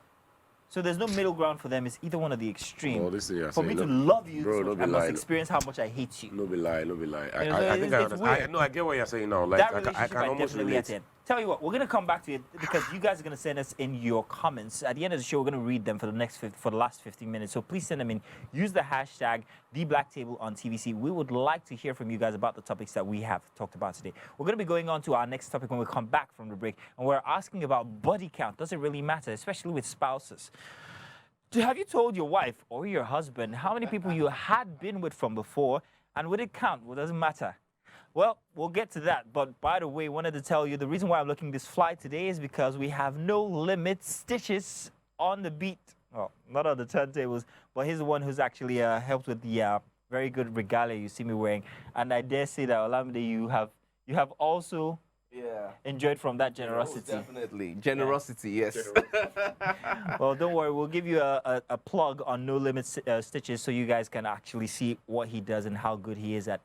Speaker 1: So there's no middle ground for them. It's either one of the extremes.
Speaker 4: Well, this thing you're
Speaker 1: For
Speaker 4: saying,
Speaker 1: me to
Speaker 4: no-
Speaker 1: love you,
Speaker 4: bro,
Speaker 1: so
Speaker 4: don't be
Speaker 1: I must
Speaker 4: lying.
Speaker 1: experience how much I hate you.
Speaker 4: No be lie.
Speaker 1: You know,
Speaker 4: I think
Speaker 1: it's
Speaker 4: I understand.
Speaker 1: weird.
Speaker 4: No, I get what you're saying now. Like,
Speaker 1: That
Speaker 4: I
Speaker 1: relationship
Speaker 4: can almost
Speaker 1: definitely
Speaker 4: relate.
Speaker 1: at the end. Tell you what, we're gonna come back to it because you guys are gonna send us in your comments at the end of the show. We're gonna read them for the last 15 minutes. So please send them in. Use the hashtag #TheBlackTable on TVC. We would like to hear from you guys about the topics that we have talked about today. We're gonna be going on to our next topic when we come back from the break, and we're asking about body count. Does it really matter, especially with spouses? Have you told your wife or your husband how many people you had been with from before, and would it count? Well, does it matter? Well, we'll get to that. But by the way, wanted to tell you the reason why I'm looking this fly today is because we have no limit stitches on the beat. Well, not on the turntables, but he's the one who's actually helped with the very good regalia you see me wearing. And I dare say that, Olamide, you have also enjoyed from that generosity.
Speaker 3: Definitely. Generosity, yes.
Speaker 1: Well, don't worry. We'll give you a plug on No Limit Stitches so you guys can actually see what he does and how good he is at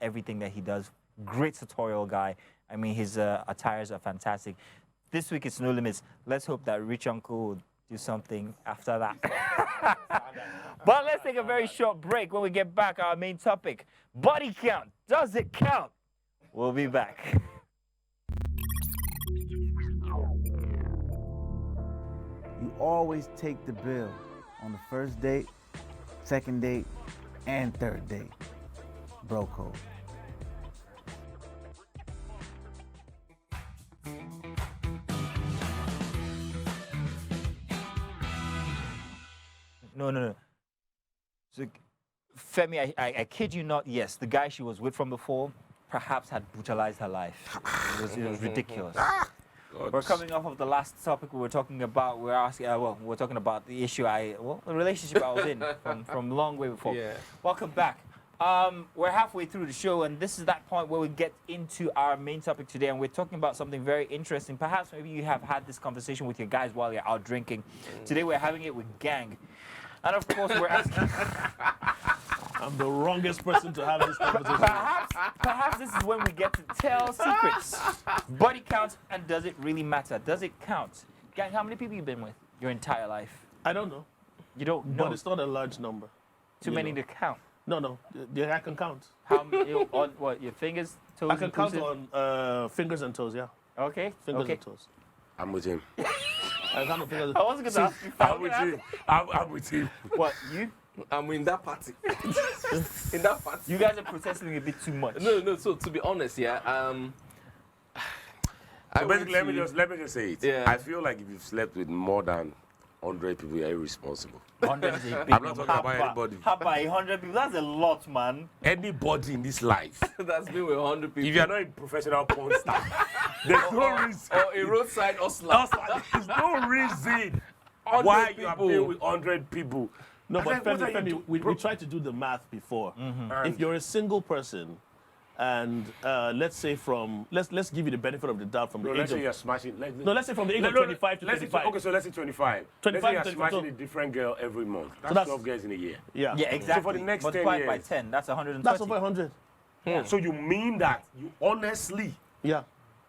Speaker 1: everything that he does. Great tutorial guy. I mean, his attires are fantastic. This week it's No Limits. Let's hope that Rich Uncle will do something after that. But let's take a very short break. When we get back, our main topic, body count. Does it count? We'll be back.
Speaker 5: You always take the bill on the first date, second date, and third date. Bro code.
Speaker 1: No. So, Femi, I kid you not, yes, the guy she was with from before perhaps had brutalized her life. It was ridiculous. We're coming off of the last topic we were talking about. We're asking, we're talking about the issue the relationship I was in from long way before.
Speaker 3: Yeah.
Speaker 1: Welcome back. We're halfway through the show, and this is that point where we get into our main topic today, and we're talking about something very interesting. Perhaps maybe you have had this conversation with your guys while you're out drinking. Today we're having it with gang. And of course, we're asking...
Speaker 2: I'm the wrongest person to have this conversation.
Speaker 1: Perhaps this is when we get to tell secrets. Body count, and does it really matter? Does it count? Gang, how many people you been with your entire life?
Speaker 2: I don't know,
Speaker 1: You don't know.
Speaker 2: but it's not a large number.
Speaker 1: Too
Speaker 2: you
Speaker 1: many
Speaker 2: know.
Speaker 1: to count.
Speaker 2: No, I can count.
Speaker 1: How on what? Your fingers, toes,
Speaker 2: I can count
Speaker 1: inclusive?
Speaker 2: on fingers and toes, yeah.
Speaker 1: Okay.
Speaker 2: Fingers
Speaker 1: Okay.
Speaker 2: and toes.
Speaker 4: I'm with him.
Speaker 2: I count on fingers.
Speaker 1: I wasn't gonna ask you.
Speaker 4: I'm with him. I'm with him.
Speaker 1: What you?
Speaker 3: I'm in that party. In that party.
Speaker 1: You guys are protesting a bit too much.
Speaker 3: No. So to be honest, yeah.
Speaker 4: So basically, let me just say it.
Speaker 3: Yeah.
Speaker 4: I feel like if you've slept with more than 100 people, you're irresponsible.
Speaker 1: 100 is a big
Speaker 4: I'm not
Speaker 1: number.
Speaker 4: talking about anybody.
Speaker 1: How about 100 people? That's a lot, man.
Speaker 4: Anybody in this life,
Speaker 3: That's been with 100 people.
Speaker 4: if you're not a professional porn star, there's no reason.
Speaker 3: or a roadside hustler.
Speaker 4: There's no reason
Speaker 3: 100
Speaker 4: why you are
Speaker 3: people.
Speaker 4: playing with 100 people.
Speaker 2: No,
Speaker 4: I
Speaker 2: but
Speaker 4: said, what are you
Speaker 2: Femi,
Speaker 4: doing?
Speaker 2: we tried to do the math before.
Speaker 4: And-
Speaker 2: If you're a single person, and let's say let's give you the benefit of the doubt from
Speaker 4: No,
Speaker 2: the
Speaker 4: let's
Speaker 2: age
Speaker 4: say
Speaker 2: of
Speaker 4: you're smashing.
Speaker 2: let's say from the age of 25 to
Speaker 4: let's say-
Speaker 2: 35.
Speaker 4: Okay, so let's say 25.
Speaker 2: 25
Speaker 4: let's
Speaker 2: to
Speaker 4: say you're
Speaker 2: 35.
Speaker 4: smashing a different girl every month. That's,
Speaker 2: that's-
Speaker 4: 12 girls in a year.
Speaker 2: Yeah,
Speaker 1: Yeah, exactly.
Speaker 4: for the next 10
Speaker 1: multiplied by
Speaker 4: years.
Speaker 1: 10, that's 120.
Speaker 2: that's over 100.
Speaker 4: So you mean that you honestly
Speaker 2: Yeah,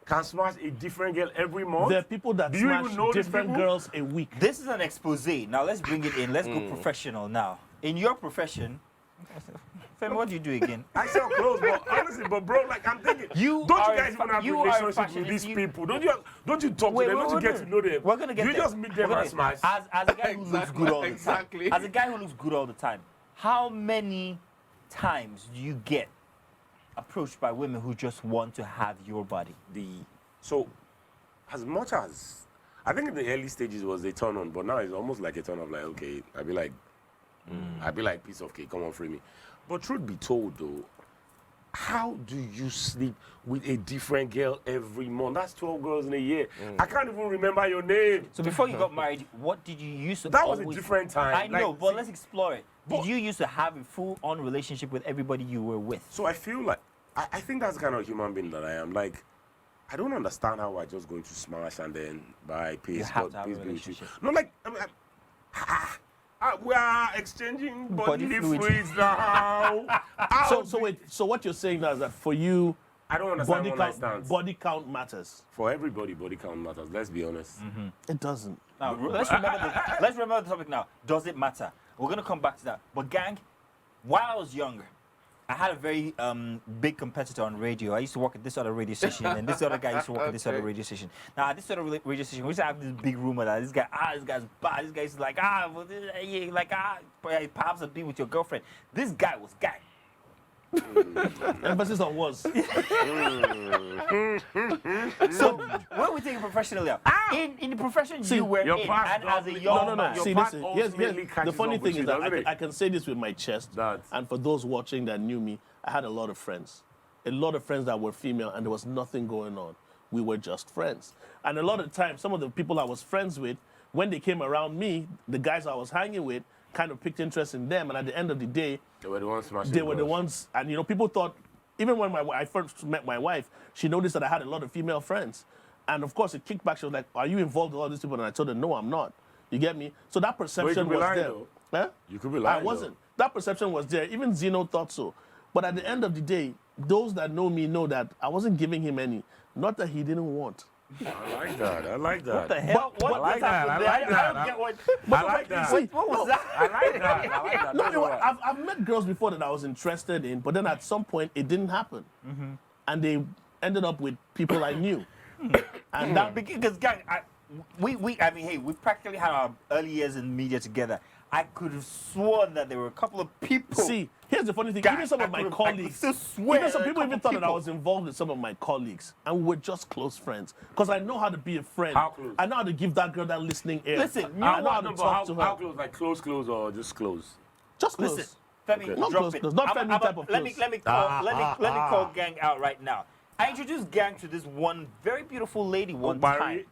Speaker 4: can smash a different girl every month?
Speaker 2: there are people that
Speaker 4: Do you
Speaker 2: smash
Speaker 4: even know these
Speaker 2: different
Speaker 4: people?
Speaker 2: girls a week.
Speaker 1: This is an expose. Now let's bring it in. Let's go professional now. In your profession, Femi, what do you do again?
Speaker 4: I sell clothes, but honestly, but bro, like I'm thinking,
Speaker 1: You
Speaker 4: don't
Speaker 1: are
Speaker 4: you guys
Speaker 1: a
Speaker 4: even
Speaker 1: fa-
Speaker 4: have
Speaker 1: you are a
Speaker 4: relationships with
Speaker 1: fashionist.
Speaker 4: these
Speaker 1: You-
Speaker 4: people? Don't you talk
Speaker 1: Wait,
Speaker 4: to them?
Speaker 1: wait,
Speaker 4: Don't you
Speaker 1: wait,
Speaker 4: get
Speaker 1: wait.
Speaker 4: to know them?
Speaker 1: We're gonna get
Speaker 4: You
Speaker 1: there.
Speaker 4: just meet
Speaker 1: We're
Speaker 4: them
Speaker 1: gonna-
Speaker 4: and smash.
Speaker 1: As a guy who looks good all the time.
Speaker 3: Exactly.
Speaker 1: As a guy who looks good all the time, how many times do you get approached by women who just want to have your body?
Speaker 4: So as much as I think in the early stages was a turn on, but now it's almost like a turn of like, okay, I'd be like piece of cake, come on, free me. But truth be told though, how do you sleep with a different girl every month? That's 12 girls in a year. I can't even remember your name.
Speaker 1: So before you got married, what did you use to
Speaker 4: That was a
Speaker 1: always-
Speaker 4: different time.
Speaker 1: I know,
Speaker 4: Like,
Speaker 1: but
Speaker 4: see-
Speaker 1: let's explore it. Did
Speaker 4: But-
Speaker 1: you used to have a full-on relationship with everybody you were with?
Speaker 4: So I feel like I think that's the kind of human being that I am. Like, I don't understand how I just going to smash and then buy peace.
Speaker 1: have
Speaker 4: God,
Speaker 1: to have a
Speaker 4: peace be with you.
Speaker 1: relationship.
Speaker 4: No, like we are exchanging
Speaker 1: Body
Speaker 4: bodily
Speaker 1: fluid.
Speaker 4: fluids now. How
Speaker 2: So wait, so what you're saying now is that for you,
Speaker 4: I don't understand
Speaker 2: body
Speaker 4: one night
Speaker 2: count,
Speaker 4: stands.
Speaker 2: body count matters.
Speaker 4: For everybody, body count matters. Let's be honest.
Speaker 2: It doesn't.
Speaker 1: Now, let's remember the topic now. Does it matter? We're going to come back to that. But gang, while I was younger, I had a very big competitor on radio. I used to work at this other radio station, and this other guy used to work at this other radio station. Now, at this other radio station, we used to have this big rumor that this guy's bad. This guy's like, perhaps I'll be with your girlfriend. This guy was guy.
Speaker 2: Emphasis on was.
Speaker 1: So when we take it professionally, in the profession you were
Speaker 4: your
Speaker 1: in,
Speaker 4: past
Speaker 1: and as a
Speaker 4: don't-
Speaker 1: young
Speaker 2: No.
Speaker 1: man,
Speaker 4: Your
Speaker 2: See,
Speaker 4: past
Speaker 2: listen.
Speaker 4: ultimately
Speaker 2: The
Speaker 4: catches
Speaker 2: funny
Speaker 4: up with
Speaker 2: thing
Speaker 4: you,
Speaker 2: is that
Speaker 4: doesn't it?
Speaker 2: I can say this with my chest.
Speaker 4: That-
Speaker 2: And for those watching that knew me, I had a lot of friends. A lot of friends that were female, and there was nothing going on. We were just friends. And a lot of times, some of the people I was friends with, when they came around me, the guys I was hanging with kind of picked interest in them. And at the end of the day,
Speaker 4: They were the ones smashing.
Speaker 2: they were the
Speaker 4: girls.
Speaker 2: ones, and people thought, even when I first met my wife, she noticed that I had a lot of female friends. And of course, it kicked back. She was like, "Are you involved with all these people?" And I told her, "No, I'm not." You get me? So that perception
Speaker 4: be
Speaker 2: was
Speaker 4: lying,
Speaker 2: there.
Speaker 4: though.
Speaker 2: Huh?
Speaker 4: You could be lying,
Speaker 2: I wasn't. That perception was there. Even Zeno thought so. But at the end of the day, those that know me know that I wasn't giving him any. Not that he didn't want.
Speaker 4: I like that. I like that.
Speaker 1: what the hell?
Speaker 2: But-
Speaker 1: What
Speaker 2: I
Speaker 4: like that. I
Speaker 1: happened
Speaker 4: like
Speaker 1: there? I
Speaker 4: that.
Speaker 1: don't get what.
Speaker 4: I like that.
Speaker 1: What was that?
Speaker 4: I like that. I like that.
Speaker 2: No,
Speaker 4: That's
Speaker 2: no,
Speaker 4: what-
Speaker 2: I've met girls before that I was interested in, but then at some point it didn't happen. And they ended up with people I knew. And that
Speaker 1: Because gang, hey, we practically had our early years in media together. I could have sworn that there were a couple of people.
Speaker 2: See, here's the funny thing.
Speaker 1: Guys,
Speaker 2: Even some
Speaker 1: I
Speaker 2: of my
Speaker 1: could
Speaker 2: colleagues,
Speaker 1: still swear
Speaker 2: even some
Speaker 1: there are a
Speaker 2: people even
Speaker 1: couple
Speaker 2: thought that I
Speaker 1: people.
Speaker 2: was involved with some of my colleagues, and we were just close friends. Because I know how to be a friend.
Speaker 4: How close?
Speaker 2: I know how to give that girl that listening ear.
Speaker 1: Listen, you
Speaker 2: I
Speaker 1: know
Speaker 2: know how
Speaker 1: what?
Speaker 2: to
Speaker 4: No,
Speaker 2: talk to
Speaker 4: but
Speaker 2: her.
Speaker 4: how close? Like close or just close?
Speaker 2: Just close.
Speaker 1: Listen, Femi,
Speaker 4: Okay.
Speaker 2: Not
Speaker 1: drop
Speaker 2: close,
Speaker 1: it.
Speaker 2: close. Not Femi type of
Speaker 1: let me
Speaker 2: close.
Speaker 1: call gang out right now. I introduced gang to this one very beautiful lady one
Speaker 4: Barry?
Speaker 1: time,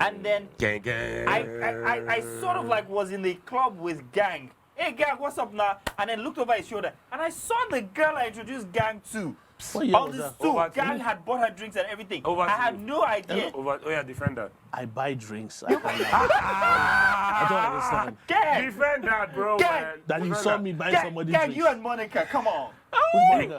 Speaker 1: and then
Speaker 4: Gang, gang.
Speaker 1: I sort of like was in the club with gang. Hey gang, what's up now? And then looked over his shoulder, and I saw the girl I introduced gang to
Speaker 2: What year
Speaker 1: On
Speaker 2: was
Speaker 1: the
Speaker 2: that?
Speaker 1: stool.
Speaker 4: Over
Speaker 1: Gang
Speaker 4: two.
Speaker 1: had bought her drinks and everything.
Speaker 4: Over
Speaker 1: I had
Speaker 4: two.
Speaker 1: no idea.
Speaker 4: Oh yeah, defend that.
Speaker 2: I buy drinks. I don't understand.
Speaker 1: Gang,
Speaker 4: Defend that, bro.
Speaker 1: Gang.
Speaker 4: Man.
Speaker 2: That you
Speaker 4: Defend
Speaker 2: saw
Speaker 4: that.
Speaker 2: me buying
Speaker 1: gang,
Speaker 2: somebody
Speaker 1: gang,
Speaker 2: drinks.
Speaker 1: you and Monica, come on.
Speaker 2: Who's Monica?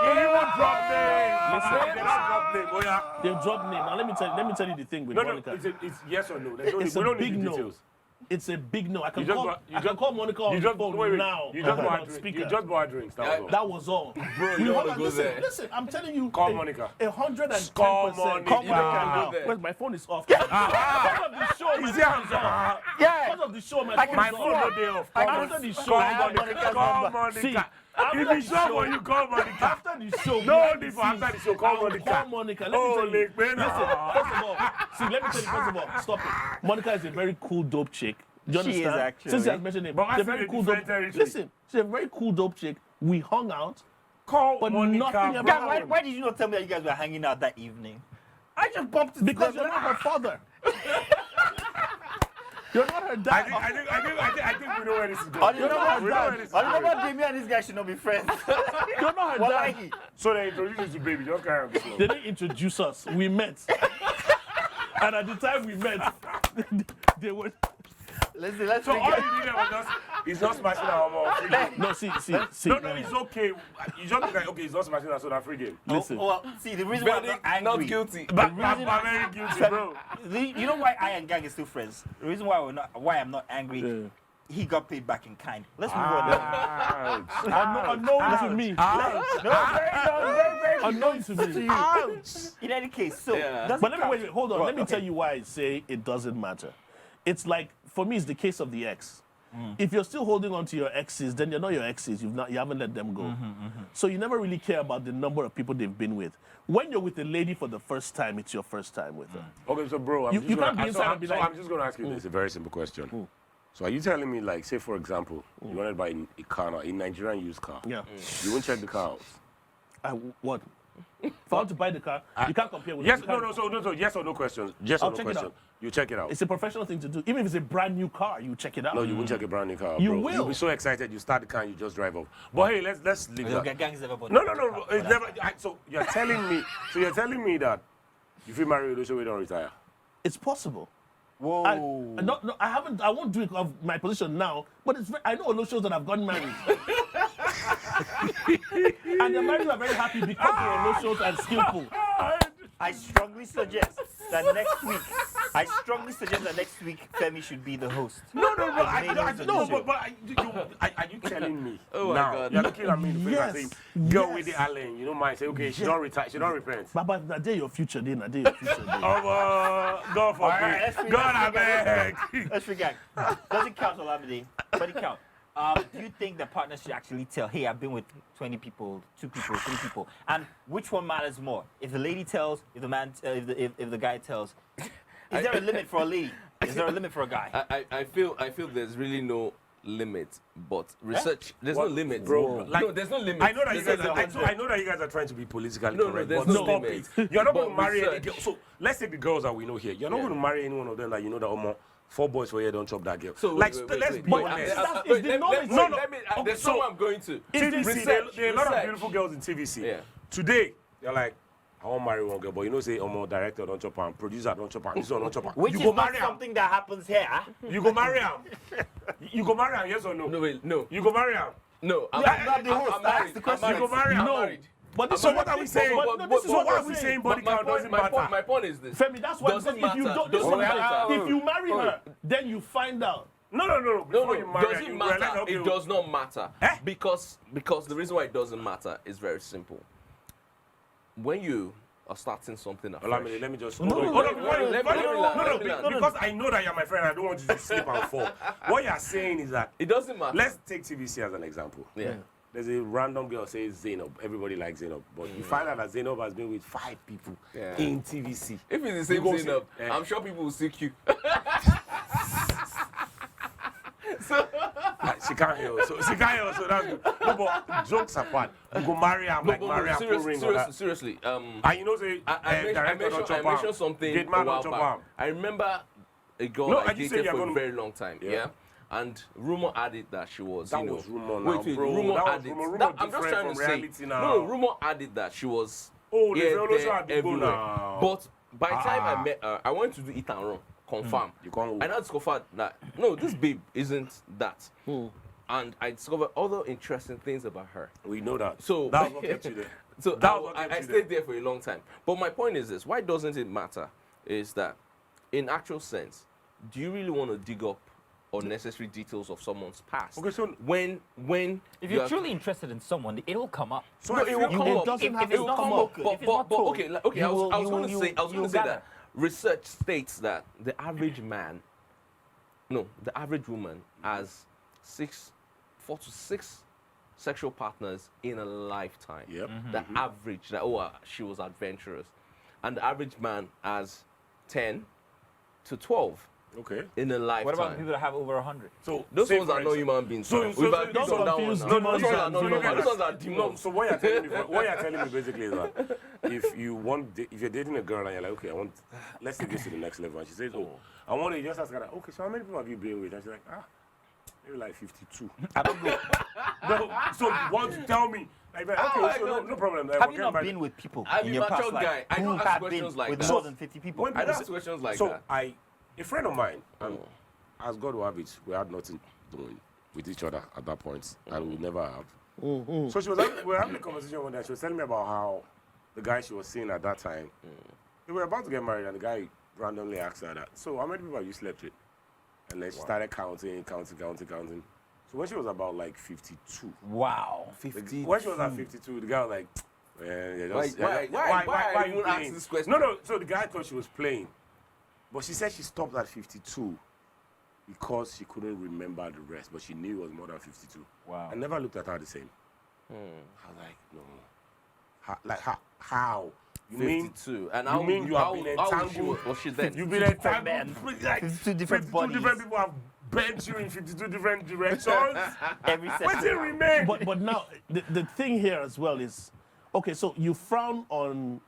Speaker 4: You even drop name.
Speaker 2: Listen.
Speaker 4: They don't drop name. Oh yeah.
Speaker 2: They dropped name. Now let me tell you the thing with
Speaker 4: No,
Speaker 2: Monica.
Speaker 4: it's yes or no. There's no,
Speaker 2: It's
Speaker 4: we
Speaker 2: a
Speaker 4: don't
Speaker 2: big
Speaker 4: need the
Speaker 2: no.
Speaker 4: details.
Speaker 2: It's a big no. I can
Speaker 4: You just
Speaker 2: call.
Speaker 4: bought- you
Speaker 2: I can
Speaker 4: just-
Speaker 2: call Monica on
Speaker 4: You
Speaker 2: the
Speaker 4: just
Speaker 2: phone
Speaker 4: wait,
Speaker 2: now.
Speaker 4: You just
Speaker 2: on
Speaker 4: bought
Speaker 2: speaker.
Speaker 4: You just bought drinks. That was all.
Speaker 2: That was all.
Speaker 3: Bro, you wanna go
Speaker 2: listen,
Speaker 3: there.
Speaker 2: listen, I'm telling you.
Speaker 4: Call Monica.
Speaker 2: 110%.
Speaker 4: Call Monica.
Speaker 2: Call
Speaker 4: Monica.
Speaker 3: there.
Speaker 2: Wait, my phone is off. Because of the show, my phone is off.
Speaker 1: Yeah.
Speaker 2: Because of the show, my
Speaker 1: I
Speaker 2: phone
Speaker 1: can
Speaker 2: is
Speaker 4: My
Speaker 2: off.
Speaker 4: phone no day off. Call
Speaker 2: After
Speaker 4: Monica.
Speaker 2: the show,
Speaker 4: Call
Speaker 2: I have
Speaker 4: Monica.
Speaker 1: Monica's
Speaker 4: Call
Speaker 1: number.
Speaker 2: See,
Speaker 4: Monica.
Speaker 2: after
Speaker 4: If
Speaker 2: the
Speaker 4: it's not
Speaker 2: show-
Speaker 4: for you, call Monica.
Speaker 2: After the show,
Speaker 4: No
Speaker 2: behind
Speaker 4: need
Speaker 2: the
Speaker 4: for after
Speaker 2: scenes,
Speaker 4: the show. Call
Speaker 2: I'll
Speaker 4: Monica.
Speaker 2: Call Monica. Let me
Speaker 4: Oh,
Speaker 2: tell you.
Speaker 4: Lake Ben.
Speaker 2: Listen, first of all, see, let me tell you, first of all, stop it. Monica is a very cool, dope chick. Do you
Speaker 1: She is
Speaker 2: understand?
Speaker 1: actually.
Speaker 2: Since you have mentioned it,
Speaker 4: But I
Speaker 2: she's a
Speaker 4: feel
Speaker 2: very
Speaker 4: a
Speaker 2: cool
Speaker 4: different
Speaker 2: dope.
Speaker 4: territory.
Speaker 2: Listen, she's a very cool, dope chick. We hung out.
Speaker 4: Call
Speaker 2: But
Speaker 4: Monica.
Speaker 2: nothing ever
Speaker 1: Gang, why,
Speaker 2: happened.
Speaker 1: why did you not tell me that you guys were hanging out that evening? I just bumped into
Speaker 2: Because
Speaker 1: them.
Speaker 2: you're not her father. You're not her
Speaker 4: I
Speaker 2: dad.
Speaker 4: think we know where this is
Speaker 1: I
Speaker 4: going.
Speaker 1: didn't know
Speaker 2: not
Speaker 1: about
Speaker 2: her
Speaker 1: that.
Speaker 2: dad.
Speaker 1: I didn't know about Damien and this guy should not be friends.
Speaker 2: You're not her
Speaker 1: Well,
Speaker 2: dad.
Speaker 1: like,
Speaker 4: So they introduced you to baby. Just carry on.
Speaker 2: They didn't introduce us. We met. And at the time we met, they were.
Speaker 1: let's
Speaker 4: So
Speaker 1: bring
Speaker 4: all
Speaker 1: it.
Speaker 4: you did was just, he's not smashing our mom.
Speaker 2: No, see.
Speaker 4: No, it's okay. You just look like, okay, he's not smashing us, so that free game.
Speaker 2: Listen.
Speaker 1: Well, see, the reason why I'm not
Speaker 3: Verdict,
Speaker 1: angry.
Speaker 3: not guilty.
Speaker 4: But I'm very guilty, bro.
Speaker 1: You know why I and Gang is still friends? The reason why why I'm not angry,
Speaker 2: Yeah.
Speaker 1: he got paid back in kind. Let's move on now.
Speaker 2: Unknown to me.
Speaker 1: No, very
Speaker 2: Unknown to me.
Speaker 1: In any case, so
Speaker 3: Yeah.
Speaker 1: does
Speaker 2: But
Speaker 1: it
Speaker 2: let me
Speaker 1: count?
Speaker 2: wait. Hold on.
Speaker 1: Well,
Speaker 2: Let me
Speaker 1: okay.
Speaker 2: tell you why I say it doesn't matter. It's like for me, it's the case of the ex. If you're still holding on to your exes, then you're not your exes. You haven't let them go. So you never really care about the number of people they've been with. When you're with a lady for the first time, it's your first time with her.
Speaker 4: Okay, so bro,
Speaker 2: You can't be inside and be like-
Speaker 4: I'm just gonna ask you this, a very simple question. So are you telling me, like, say for example, you wanted to buy a car now, a Nigerian used car.
Speaker 2: Yeah.
Speaker 4: You won't check the car out.
Speaker 2: What? If I want to buy the car, you can't compare with.
Speaker 4: Yes,
Speaker 2: you
Speaker 4: no,
Speaker 2: can't-
Speaker 4: so yes or no questions. Yes or
Speaker 2: I'll
Speaker 4: no
Speaker 2: check it
Speaker 4: question.
Speaker 2: out.
Speaker 4: You check it out.
Speaker 2: It's a professional thing to do. Even if it's a brand new car, you check it out.
Speaker 4: No, you won't check a brand new car,
Speaker 2: You
Speaker 4: bro.
Speaker 2: will.
Speaker 4: You'll be so excited, you start the car and you just drive off. But hey, let's leave
Speaker 1: Okay,
Speaker 4: that.
Speaker 1: Gang is never bought
Speaker 4: No,
Speaker 1: a
Speaker 4: no,
Speaker 1: car.
Speaker 4: it's never. So you're telling me that if you marry Odosho, we don't retire.
Speaker 2: It's possible.
Speaker 1: Whoa.
Speaker 2: I won't do it of my position now, but I know a lot of shows that have gotten married. And their marriages are very happy because they are no shows and skillful.
Speaker 1: I strongly suggest that next week, Femi should be the host.
Speaker 4: No,
Speaker 1: main host of the show.
Speaker 4: but are you telling me?
Speaker 3: Oh my
Speaker 4: now,
Speaker 3: God.
Speaker 4: You're looking at me in the face
Speaker 2: Yes,
Speaker 4: and saying, girl
Speaker 2: yes.
Speaker 4: with the Allen, you don't mind, say, okay, she don't retire, she don't repent.
Speaker 2: Baba, na day your future day, na day your future day.
Speaker 4: God
Speaker 1: right, let's
Speaker 4: forbid.
Speaker 1: figure-
Speaker 4: God, I beg.
Speaker 1: Let's forget. Does it count, Olamide? But it count. Do you think the partner should actually tell, hey, I've been with 20 people, 2 people, 3 people, and which one matters more? If the lady tells, if the man, if the guy tells, is there a limit for a lady? Is there a limit for a guy?
Speaker 3: I feel there's really no limit, but research there's
Speaker 4: What?
Speaker 3: no limit,
Speaker 4: Bro, like,
Speaker 3: no, there's no limit.
Speaker 4: I know that you
Speaker 3: There's
Speaker 4: guys
Speaker 3: no
Speaker 4: are, I know that you guys are trying to be politically
Speaker 3: No,
Speaker 4: correct,
Speaker 3: there's
Speaker 4: but
Speaker 3: no
Speaker 4: stop
Speaker 3: limit.
Speaker 4: it. You're not
Speaker 3: But
Speaker 4: going to marry any
Speaker 3: research.
Speaker 4: girl. So let's take the girls that we know here. You're not going to marry any one of them that you know that 4 boys for here don't chop that girl.
Speaker 3: So
Speaker 4: like,
Speaker 3: wait,
Speaker 4: let's
Speaker 3: wait,
Speaker 4: be
Speaker 3: wait.
Speaker 4: honest.
Speaker 2: It's the knowledge.
Speaker 3: No,
Speaker 4: No,
Speaker 3: let me.
Speaker 4: okay,
Speaker 3: There's
Speaker 4: so-
Speaker 3: somewhere I'm going to.
Speaker 4: TVC,
Speaker 3: Research,
Speaker 4: there are a lot of
Speaker 3: research.
Speaker 4: beautiful girls in TVC.
Speaker 3: Yeah.
Speaker 4: Today, they're like, I won't marry one girl, but you know, say, director don't chop her, producer don't chop her, this one don't chop her.
Speaker 1: Which
Speaker 4: You
Speaker 1: is
Speaker 4: go
Speaker 1: not
Speaker 4: marry her.
Speaker 1: something that happens here.
Speaker 4: You go marry her. You go marry her, yes or no?
Speaker 3: No, wait, no,
Speaker 4: You go marry her.
Speaker 3: no.
Speaker 1: I'm not the host.
Speaker 3: I'm
Speaker 1: That's
Speaker 3: married.
Speaker 1: the question.
Speaker 3: I'm
Speaker 4: You go marry her.
Speaker 3: I'm
Speaker 2: No.
Speaker 3: married.
Speaker 2: But
Speaker 4: So what are we saying?
Speaker 2: This is
Speaker 4: So
Speaker 2: what
Speaker 4: why
Speaker 2: we're
Speaker 4: are we
Speaker 2: saying.
Speaker 4: saying body count doesn't
Speaker 3: my
Speaker 4: matter?
Speaker 3: my point is this.
Speaker 2: Femi, that's why
Speaker 3: Doesn't
Speaker 2: if you
Speaker 3: matter.
Speaker 2: don't, this is
Speaker 3: Doesn't
Speaker 2: what I'm
Speaker 3: matter.
Speaker 2: saying. If you marry her, then you find out.
Speaker 4: No.
Speaker 3: No,
Speaker 4: Before you marry her,
Speaker 3: doesn't
Speaker 4: you
Speaker 3: matter.
Speaker 4: realize, okay,
Speaker 3: It does not matter.
Speaker 4: Eh?
Speaker 3: Because the reason why it doesn't matter is very simple. When you are starting something afresh,
Speaker 4: Olamide, let me just
Speaker 1: No,
Speaker 4: hold on.
Speaker 1: no,
Speaker 4: Hold on,
Speaker 1: no,
Speaker 4: before you-
Speaker 1: no,
Speaker 4: before
Speaker 3: no,
Speaker 4: you-
Speaker 3: no,
Speaker 4: no,
Speaker 3: no,
Speaker 4: no,
Speaker 3: no,
Speaker 4: because I know that you're my friend, I don't want you to slip and fall. What you're saying is that,
Speaker 3: it doesn't matter.
Speaker 4: let's take TVC as an example.
Speaker 3: yeah.
Speaker 4: There's a random girl says Zainab. Everybody likes Zainab. But you find out that Zainab has been with 5 people
Speaker 3: Yeah.
Speaker 4: in TVC.
Speaker 3: If it's the
Speaker 4: You
Speaker 3: same
Speaker 4: go
Speaker 3: thing
Speaker 4: see-
Speaker 3: up,
Speaker 4: eh.
Speaker 3: I'm sure people will seek you.
Speaker 4: She can't hear. So she can't hear. So that's good. No, but jokes apart, you go marry her, like marry her, put ring on that.
Speaker 3: Seriously.
Speaker 4: And you know, say,
Speaker 3: I
Speaker 4: director don't chop
Speaker 3: mentioned something
Speaker 4: Gate
Speaker 3: a
Speaker 4: man
Speaker 3: while
Speaker 4: don't chop
Speaker 3: back.
Speaker 4: am.
Speaker 3: I remember a girl
Speaker 4: No,
Speaker 3: I
Speaker 4: and you said
Speaker 3: dated
Speaker 4: you're
Speaker 3: for a
Speaker 4: gonna-
Speaker 3: very long time.
Speaker 4: Yeah.
Speaker 3: Yeah. And rumor added that she was,
Speaker 4: That
Speaker 3: you know,
Speaker 4: was rumor now, bro.
Speaker 3: rumor
Speaker 4: That was
Speaker 3: added.
Speaker 4: rumor
Speaker 3: I'm just
Speaker 4: different
Speaker 3: trying to
Speaker 4: from
Speaker 3: say,
Speaker 4: reality now.
Speaker 3: no, rumor added that she was
Speaker 4: Oh, the
Speaker 3: here,
Speaker 4: fellow
Speaker 3: there,
Speaker 4: had to go
Speaker 3: everywhere.
Speaker 4: now.
Speaker 3: But by the time
Speaker 4: Ah.
Speaker 3: I met her, I went to do it and run, confirm.
Speaker 4: You can't.
Speaker 3: I now discovered that no, this babe isn't that. And I discovered other interesting things about her.
Speaker 4: We know that.
Speaker 3: So
Speaker 4: That was what kept you there.
Speaker 3: So
Speaker 4: That was what kept
Speaker 3: I
Speaker 4: you
Speaker 3: stayed there for a long time. But my point is this: why doesn't it matter? Is that, in actual sense, do you really want to dig up unnecessary details of someone's past?
Speaker 4: Okay, so
Speaker 3: when
Speaker 1: If
Speaker 3: you
Speaker 1: you're
Speaker 3: are-
Speaker 1: truly interested in someone, it'll come up.
Speaker 4: So
Speaker 3: no,
Speaker 4: I
Speaker 3: it
Speaker 4: feel-
Speaker 3: will come
Speaker 2: it
Speaker 3: up.
Speaker 2: doesn't have
Speaker 3: It
Speaker 2: to
Speaker 3: will
Speaker 2: come
Speaker 3: come
Speaker 2: up.
Speaker 3: up.
Speaker 1: If
Speaker 3: But,
Speaker 1: it's not told,
Speaker 3: okay,
Speaker 1: you
Speaker 3: I was
Speaker 1: will-
Speaker 3: going
Speaker 1: you
Speaker 3: to
Speaker 1: will-
Speaker 3: say
Speaker 1: you'll
Speaker 3: that
Speaker 1: gather.
Speaker 3: research states that the average man, no, the average woman has 4 to 6 sexual partners in a lifetime.
Speaker 4: Yep.
Speaker 3: The average, that she was adventurous, and the average man has 10 to 12
Speaker 4: Okay.
Speaker 3: in a lifetime.
Speaker 1: What about the people that have over 100?
Speaker 4: So
Speaker 3: Those
Speaker 4: say
Speaker 3: ones
Speaker 4: for
Speaker 3: are not
Speaker 4: instance-
Speaker 3: human beings.
Speaker 4: So-
Speaker 3: now.
Speaker 4: so-
Speaker 3: We've
Speaker 4: so
Speaker 3: agreed
Speaker 2: don't
Speaker 3: on that
Speaker 2: confuse
Speaker 3: one now.
Speaker 2: demons
Speaker 3: Those ones are
Speaker 2: and
Speaker 3: not
Speaker 2: human
Speaker 3: human.
Speaker 2: beings.
Speaker 3: Those ones are
Speaker 4: No,
Speaker 3: demons.
Speaker 4: so what you're telling me, basically is that if you're dating a girl and you're like, okay, let's take this to the next level, and she says, oh, I want to just ask her, okay, so how many people have you been with? And she's like, maybe like 52.
Speaker 1: I don't know.
Speaker 4: No, so you want to tell me? Like, okay, so no problem.
Speaker 1: Have you not been with people
Speaker 3: I'm
Speaker 1: in
Speaker 3: a
Speaker 1: your past
Speaker 3: mature
Speaker 1: life
Speaker 3: guy. I
Speaker 1: who
Speaker 3: don't ask
Speaker 1: have been
Speaker 3: questions like
Speaker 1: with
Speaker 3: that.
Speaker 1: more than 50 people?
Speaker 4: When
Speaker 3: I don't
Speaker 4: people
Speaker 3: ask questions like
Speaker 4: so
Speaker 3: that.
Speaker 4: a friend of mine, and as God will have it, we had nothing doing with each other at that point, and we never have. So we were having a conversation one day. She was telling me about how the guy she was seeing at that time, they were about to get married, and the guy randomly asked her that. So how many people have you slept with? And then she started counting. So when she was about like 52,
Speaker 1: Wow.
Speaker 4: when she was at 52, the guy was like, "Man, you're just-
Speaker 3: Why
Speaker 4: are
Speaker 3: you
Speaker 4: you
Speaker 3: even ask
Speaker 4: playing?"
Speaker 3: this question?
Speaker 4: No. So the guy thought she was playing, but she said she stopped at 52 because she couldn't remember the rest, but she knew it was more than 52.
Speaker 1: Wow.
Speaker 4: I never looked at her the same. I was like, no. How? You mean
Speaker 3: 52. And
Speaker 4: you mean you have been entangled?
Speaker 3: Was she then?
Speaker 4: You've been
Speaker 1: men.
Speaker 4: entangled? Like
Speaker 1: 52 different
Speaker 4: 52
Speaker 1: bodies.
Speaker 4: different people have bent you in 52 different directions.
Speaker 1: Every
Speaker 4: What
Speaker 1: second.
Speaker 4: did remain?
Speaker 2: But now the thing here as well is, okay, so you frown on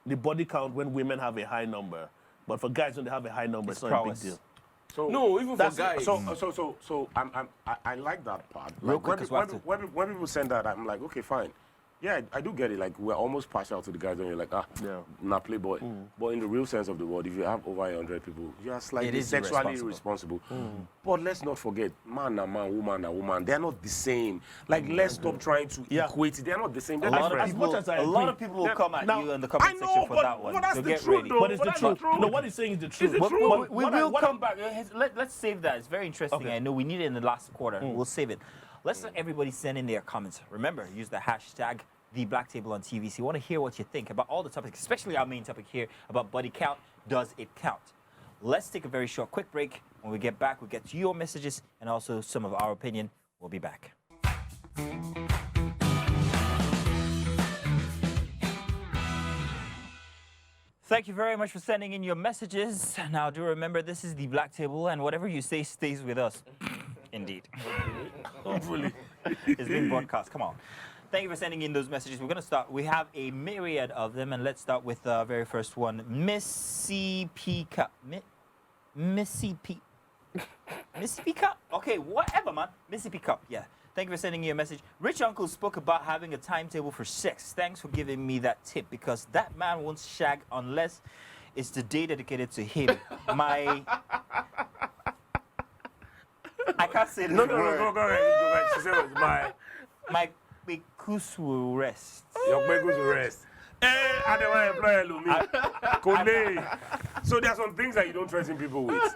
Speaker 2: the body count when women have a high number, but for guys when they have a high number, it's not a big
Speaker 1: prowess.
Speaker 2: deal.
Speaker 4: So
Speaker 3: No, even for
Speaker 4: that's
Speaker 3: guys.
Speaker 4: So I like that part.
Speaker 1: Real
Speaker 4: Like,
Speaker 1: quick,
Speaker 4: when,
Speaker 1: as well,
Speaker 4: when people send that, I'm like, okay, fine. Yeah, I do get it. Like, we're almost partial to the guys when you're like,
Speaker 2: Yeah.
Speaker 4: not playboy. But in the real sense of the word, if you have over 100 people, you are
Speaker 1: It
Speaker 4: slightly
Speaker 1: is
Speaker 4: sexually
Speaker 1: irresponsible.
Speaker 4: irresponsible. But let's not forget, man and man, woman and woman, they're not the same. Like, let's stop trying to
Speaker 2: Yeah.
Speaker 4: equate it. They're not the same. They're
Speaker 1: A lot,
Speaker 4: different.
Speaker 1: of people,
Speaker 2: much as I
Speaker 1: a lot
Speaker 2: agree,
Speaker 1: of people will come at
Speaker 2: now,
Speaker 1: you in the
Speaker 4: I
Speaker 1: comment
Speaker 4: know,
Speaker 1: section for
Speaker 4: but
Speaker 1: that one.
Speaker 4: that's
Speaker 1: so
Speaker 4: the
Speaker 1: get
Speaker 4: truth,
Speaker 1: ready.
Speaker 4: though.
Speaker 2: But it's the
Speaker 4: that's
Speaker 2: truth.
Speaker 4: true.
Speaker 2: No, what he's saying is the truth.
Speaker 4: it
Speaker 2: But-
Speaker 4: true?
Speaker 2: but
Speaker 1: We
Speaker 2: what I-
Speaker 1: will
Speaker 2: what I-
Speaker 1: come back. Let's save that. It's very interesting.
Speaker 2: Okay.
Speaker 1: I know we need it in the last quarter. We'll save it. Let's let everybody send in their comments. Remember, use the hashtag #TheBlackTable on TVC. Want to hear what you think about all the topics, especially our main topic here about body count. Does it count? Let's take a very short, quick break. When we get back, we'll get to your messages and also some of our opinion. We'll be back. Thank you very much for sending in your messages. Now, do remember, this is the Black Table, and whatever you say stays with us. Indeed.
Speaker 4: Hopefully.
Speaker 1: It's being broadcast. Come on. Thank you for sending in those messages. We're going to start. We have a myriad of them, and let's start with the very first one. Missy P. Cup. Missy P. Missy P. Cup? Okay, whatever, man. Missy P. Cup, yeah. Thank you for sending me a message. Rich Uncle spoke about having a timetable for sex. Thanks for giving me that tip, because that man won't shag unless it's the day dedicated to him. I can't say this
Speaker 4: No,
Speaker 1: word.
Speaker 4: go ahead. She said it was
Speaker 1: My Bekus will rest.
Speaker 4: your bagels will rest. I don't want to employ Lumi. Kole. So there are some things that you don't threaten people with.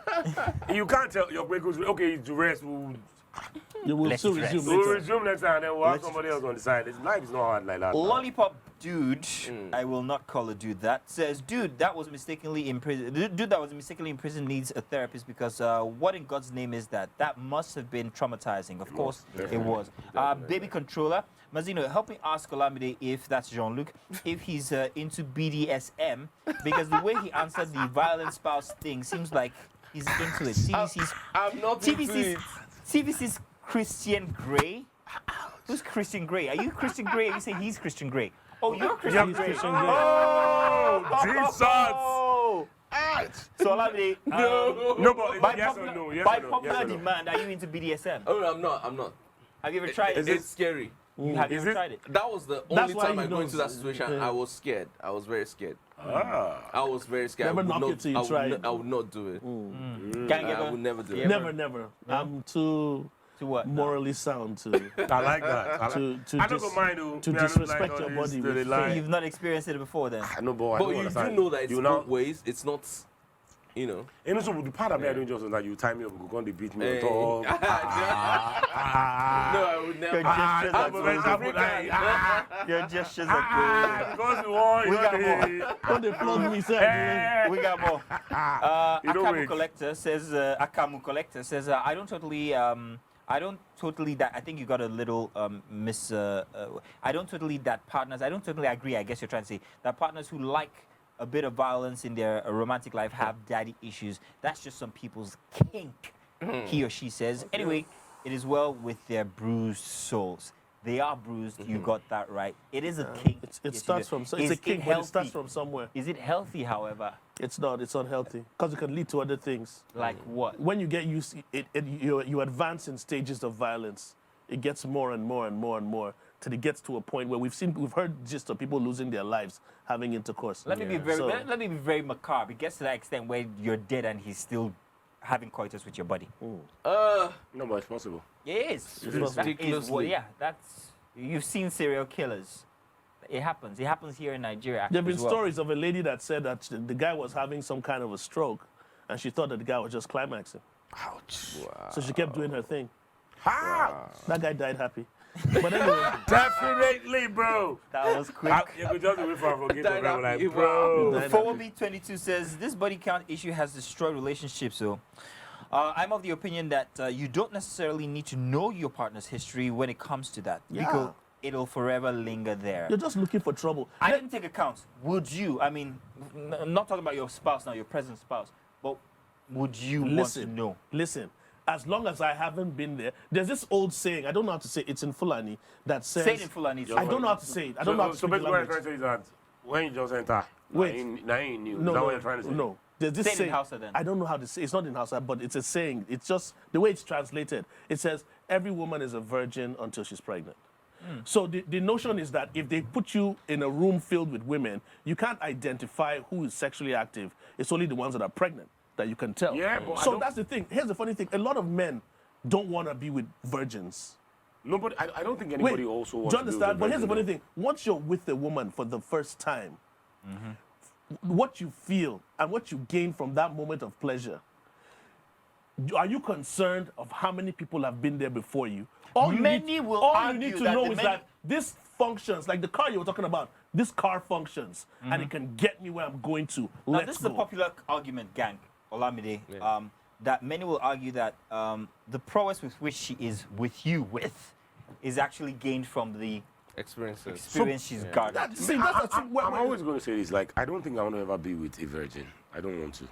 Speaker 4: You can't tell your bagels, okay, to rest.
Speaker 2: You will
Speaker 1: Let's
Speaker 2: still
Speaker 1: rest.
Speaker 2: resume
Speaker 4: We'll
Speaker 2: later.
Speaker 4: resume next time, and then we'll have
Speaker 1: Let's
Speaker 4: somebody else on the side. Life is not hard like that.
Speaker 1: Lollipop dude, I will not call a dude that, says, dude that was mistakenly in prison. The dude that was mistakenly in prison needs a therapist, because what in God's name is that? That must have been traumatizing. Of course, it was. Baby controller. Mazino, help me ask Olamide, if that's Jean-Luc, if he's into BDSM, because the way he answered the violent spouse thing seems like he's into it.
Speaker 3: I'm not into it.
Speaker 1: TVC's Christian Grey. Who's Christian Grey? Are you Christian Grey? Or you say he's Christian Grey? Oh, you're Christian Grey.
Speaker 2: Christian Grey.
Speaker 4: Oh, Jesus!
Speaker 1: Oh, So Olamide,
Speaker 4: No, but
Speaker 1: by
Speaker 4: yes
Speaker 1: popular,
Speaker 4: or no? Yes
Speaker 1: by
Speaker 4: or no?
Speaker 1: popular
Speaker 4: Yes or no?
Speaker 1: demand, are you into BDSM?
Speaker 3: Oh, no, I'm not. I'm not.
Speaker 1: Have you ever tried it?
Speaker 3: It's scary.
Speaker 1: Have you
Speaker 4: Is
Speaker 1: ever
Speaker 4: it-
Speaker 1: tried it?
Speaker 3: That was the
Speaker 2: That's
Speaker 3: only
Speaker 2: why
Speaker 3: time
Speaker 2: he
Speaker 3: I go into
Speaker 2: knows.
Speaker 3: that situation.
Speaker 2: Yeah.
Speaker 3: I was scared. I was very scared.
Speaker 4: Ah.
Speaker 3: I was very scared.
Speaker 2: Never
Speaker 3: I would
Speaker 2: knock
Speaker 3: not,
Speaker 2: it till you
Speaker 3: I would
Speaker 2: try
Speaker 3: ne-
Speaker 2: it.
Speaker 3: I would not do it.
Speaker 1: Gang, you
Speaker 3: I
Speaker 1: ever-
Speaker 3: would never do
Speaker 1: you
Speaker 3: it.
Speaker 1: ever-
Speaker 2: Never. I'm too
Speaker 1: To what?
Speaker 2: morally sound to.
Speaker 4: I like that. I don't go mind though.
Speaker 2: to
Speaker 4: Me, I don't
Speaker 2: disrespect
Speaker 4: like all
Speaker 2: your
Speaker 4: this
Speaker 2: body
Speaker 4: to the
Speaker 2: with
Speaker 4: lie.
Speaker 1: You've not experienced it before then?
Speaker 4: I know, but I
Speaker 3: But
Speaker 4: don't
Speaker 3: you do
Speaker 4: understand.
Speaker 3: know that it's
Speaker 4: you know,
Speaker 3: both ways. It's not, you know.
Speaker 4: and also the part of me I don't just know that you tie me up, you go on the beat me
Speaker 3: Hey.
Speaker 4: on top.
Speaker 3: No, I would never.
Speaker 1: Your gestures are
Speaker 3: African.
Speaker 1: Your gestures are
Speaker 4: Because you want,
Speaker 1: We
Speaker 4: you
Speaker 1: got
Speaker 4: know,
Speaker 2: When they flog me, sir.
Speaker 1: good. We got more.
Speaker 4: You don't
Speaker 1: Akamu
Speaker 4: wait.
Speaker 1: Collector says, I don't totally that. I think you got a little I don't totally that partners. I don't totally agree. I guess you're trying to say that partners who like a bit of violence in their romantic life have daddy issues. That's just some people's kink. He or she says. Anyway, it is well with their bruised souls. They are bruised. You got that right. It is a kink.
Speaker 2: It
Speaker 1: Yes, you
Speaker 2: starts
Speaker 1: do.
Speaker 2: from it's
Speaker 1: Is
Speaker 2: a kink,
Speaker 1: it
Speaker 2: but it starts
Speaker 1: healthy?
Speaker 2: from somewhere.
Speaker 1: Is it healthy, however?
Speaker 2: It's not. It's unhealthy because it can lead to other things.
Speaker 1: Like what?
Speaker 2: When you get used, you advance in stages of violence. It gets more and more and more and more till it gets to a point where we've heard gist of people losing their lives having intercourse.
Speaker 1: Let me be very
Speaker 2: So-
Speaker 1: let me be very macabre. It gets to that extent where you're dead and he's still having coitus with your body.
Speaker 4: No, but it's possible.
Speaker 1: It is.
Speaker 2: It's
Speaker 1: That is
Speaker 3: ridiculously.
Speaker 1: what, yeah, that's you've seen serial killers. It happens. It happens here in Nigeria.
Speaker 2: There have been
Speaker 1: as well.
Speaker 2: stories of a lady that said that the guy was having some kind of a stroke, and she thought that the guy was just climaxing.
Speaker 4: Ouch.
Speaker 2: So she kept doing her thing.
Speaker 4: Ha!
Speaker 2: That guy died happy. But anyway,
Speaker 4: Definitely, bro.
Speaker 1: That was quick.
Speaker 4: You could just wait for forget
Speaker 3: Died
Speaker 4: to
Speaker 3: happy,
Speaker 4: like, bro.
Speaker 2: Died
Speaker 1: Forward B22 says this body count issue has destroyed relationships. So, I'm of the opinion that you don't necessarily need to know your partner's history when it comes to that,
Speaker 2: Yeah.
Speaker 1: because it'll forever linger there.
Speaker 2: you're just looking for trouble.
Speaker 1: I didn't take account. Would you? I mean, I'm not talking about your spouse now, your present spouse, but would you want to
Speaker 2: Listen,
Speaker 1: know?
Speaker 2: listen. As long as I haven't been there, there's this old saying. I don't know how to say it. It's in Fulani that says.
Speaker 1: Say it in Fulani.
Speaker 2: I don't know how to say it. I don't know how to
Speaker 4: So
Speaker 2: speak the
Speaker 4: basically what I'm
Speaker 2: language.
Speaker 4: trying to say is that when you just enter,
Speaker 2: Wait.
Speaker 4: now you knew.
Speaker 2: No,
Speaker 4: Is that what
Speaker 2: no,
Speaker 4: you're trying to say?
Speaker 2: no. There's this
Speaker 1: Say it in
Speaker 2: saying.
Speaker 1: Hausa then.
Speaker 2: I don't know how to say. It's not in Hausa, but it's a saying. It's just the way it's translated. It says every woman is a virgin until she's pregnant. So the notion is that if they put you in a room filled with women, you can't identify who is sexually active. It's only the ones that are pregnant that you can tell.
Speaker 4: Yeah, but I
Speaker 2: so
Speaker 4: don't-
Speaker 2: that's the thing. Here's the funny thing. A lot of men don't want to be with virgins.
Speaker 4: Nobody. I don't think
Speaker 2: Wait,
Speaker 4: anybody also wants
Speaker 2: do you
Speaker 4: to be with
Speaker 2: understand?
Speaker 4: a
Speaker 2: But here's the funny
Speaker 4: virgin,
Speaker 2: thing. Once you're with a woman for the first time, what you feel and what you gain from that moment of pleasure, are you concerned of how many people have been there before you? All you
Speaker 1: Many
Speaker 2: need,
Speaker 1: will
Speaker 2: all you
Speaker 1: argue
Speaker 2: need to
Speaker 1: that
Speaker 2: know
Speaker 1: the
Speaker 2: is
Speaker 1: many-
Speaker 2: that this functions, like the car you were talking about, this car functions and it can get me where I'm going to.
Speaker 1: Now,
Speaker 2: Let's
Speaker 1: this is
Speaker 2: go.
Speaker 1: a popular argument, gang, Olamide,
Speaker 3: Yeah.
Speaker 1: that many will argue that the prowess with which she is with you with is actually gained from the
Speaker 3: Experiences.
Speaker 1: experience she's garnered.
Speaker 2: See, that's the thing.
Speaker 4: I'm always going to say this. Like, I don't think I want to ever be with a virgin. I don't want to.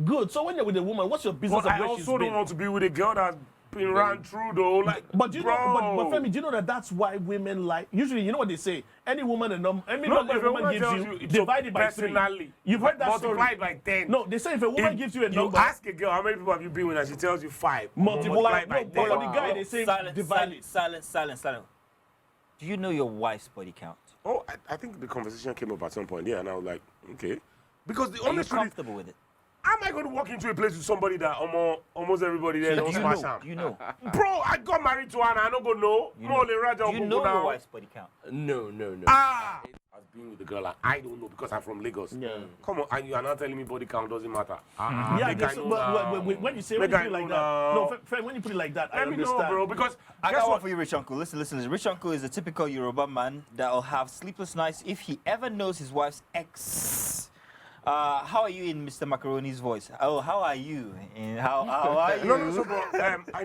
Speaker 2: good. So when you're with a woman, what's your business
Speaker 4: But
Speaker 2: of
Speaker 4: I
Speaker 2: where she's
Speaker 4: also
Speaker 2: been?
Speaker 4: don't want to be with a girl that's been ran through though. Like,
Speaker 2: But do you
Speaker 4: bro.
Speaker 2: know? But Femi, do you know that that's why women like? Usually, you know what they say: any woman any number
Speaker 4: but
Speaker 2: a
Speaker 4: if a
Speaker 2: woman
Speaker 4: woman
Speaker 2: gives
Speaker 4: tells
Speaker 2: you,
Speaker 4: it's
Speaker 2: divide it by
Speaker 4: personally,
Speaker 2: 3. You've heard that story.
Speaker 4: multiply it by 10.
Speaker 2: No, they say if a woman gives you a number,
Speaker 4: ask a girl how many people have you been with, and she tells you 5.
Speaker 2: multiply
Speaker 4: it by
Speaker 2: no, but
Speaker 4: 10.
Speaker 2: for the guy, they say
Speaker 1: silence,
Speaker 2: divide
Speaker 1: silence,
Speaker 2: it.
Speaker 1: silence. Do you know your wife's body count?
Speaker 4: Oh, I think the conversation came up at some point. Yeah, and I was like, okay, because the
Speaker 1: Are you
Speaker 4: honest truth is,
Speaker 1: comfortable with it?
Speaker 4: am I going to walk into a place with somebody that almost everybody there
Speaker 1: Do
Speaker 4: don't
Speaker 1: you
Speaker 4: smash
Speaker 1: know?
Speaker 4: am?
Speaker 1: Do you know?
Speaker 4: Bro, I got married to her and I don't go know.
Speaker 1: You
Speaker 4: No,
Speaker 1: know.
Speaker 4: the Raja
Speaker 1: Do you
Speaker 4: will
Speaker 1: know
Speaker 4: go
Speaker 1: your
Speaker 4: now.
Speaker 1: wife's body count?
Speaker 3: No.
Speaker 4: Ah! I've been with the girl and I don't know because I'm from Lagos.
Speaker 2: Yeah.
Speaker 4: Come on, and you are not telling me body count doesn't matter.
Speaker 2: Yeah,
Speaker 4: make
Speaker 2: guess,
Speaker 4: I know
Speaker 2: but
Speaker 4: now.
Speaker 2: when you say
Speaker 4: Make
Speaker 2: when you
Speaker 4: I
Speaker 2: put it like
Speaker 4: know
Speaker 2: that,
Speaker 4: now.
Speaker 2: no, friend, when you put it like that, I
Speaker 4: Let me know,
Speaker 2: understand.
Speaker 4: bro, because
Speaker 1: I
Speaker 4: guess
Speaker 1: got one
Speaker 4: what?
Speaker 1: for you, Rich Uncle. Listen. Rich Uncle is a typical Yoruba man that'll have sleepless nights if he ever knows his wife's ex. How are you in Mr. Macaroni's voice? Oh, how are you? And how are you?
Speaker 4: No, so, bro, I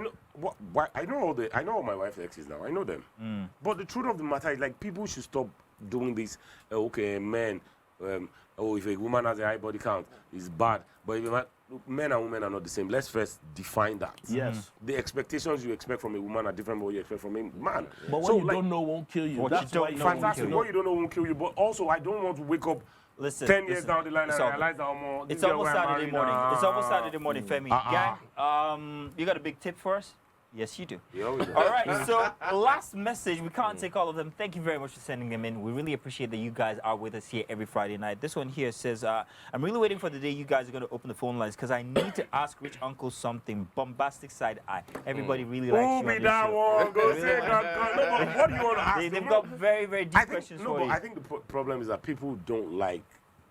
Speaker 4: know. I know all my wife's exes now. I know them. But the truth of the matter is, like, people should stop doing this. Okay, men. If a woman has a high body count, it's bad. But if a man, look, men and women are not the same. Let's first define that.
Speaker 2: Yes.
Speaker 4: The expectations you expect from a woman are different from what you expect from a man.
Speaker 2: But what
Speaker 4: So,
Speaker 2: you
Speaker 4: like,
Speaker 2: don't know won't kill you.
Speaker 1: What
Speaker 2: That's
Speaker 1: you
Speaker 2: why
Speaker 1: don't
Speaker 2: you
Speaker 1: know
Speaker 2: don't
Speaker 4: fantastic.
Speaker 2: kill you.
Speaker 4: What you don't know won't kill you. But also, I don't want to wake up
Speaker 1: Listen.
Speaker 4: 10 years
Speaker 1: listen,
Speaker 4: down the line,
Speaker 1: it's
Speaker 4: I
Speaker 1: all
Speaker 4: realize that I'm
Speaker 1: It's almost Saturday morning. It's almost Saturday morning, Femi. Gang, you got a big tip for us? Yes, you do.
Speaker 4: All
Speaker 1: All right, so last message. We can't take all of them. Thank you very much for sending them in. We really appreciate that you guys are with us here every Friday night. This one here says, I'm really waiting for the day you guys are going to open the phone lines because I need to ask Rich Uncle something. Bombastic side eye. Everybody really likes you on
Speaker 4: Who be
Speaker 1: this
Speaker 4: that
Speaker 1: show.
Speaker 4: one? Go say that. No, but what do you want to ask
Speaker 1: They've
Speaker 4: them?
Speaker 1: got very, very deep questions
Speaker 4: no,
Speaker 1: for
Speaker 4: but
Speaker 1: you.
Speaker 4: I think the problem is that people don't like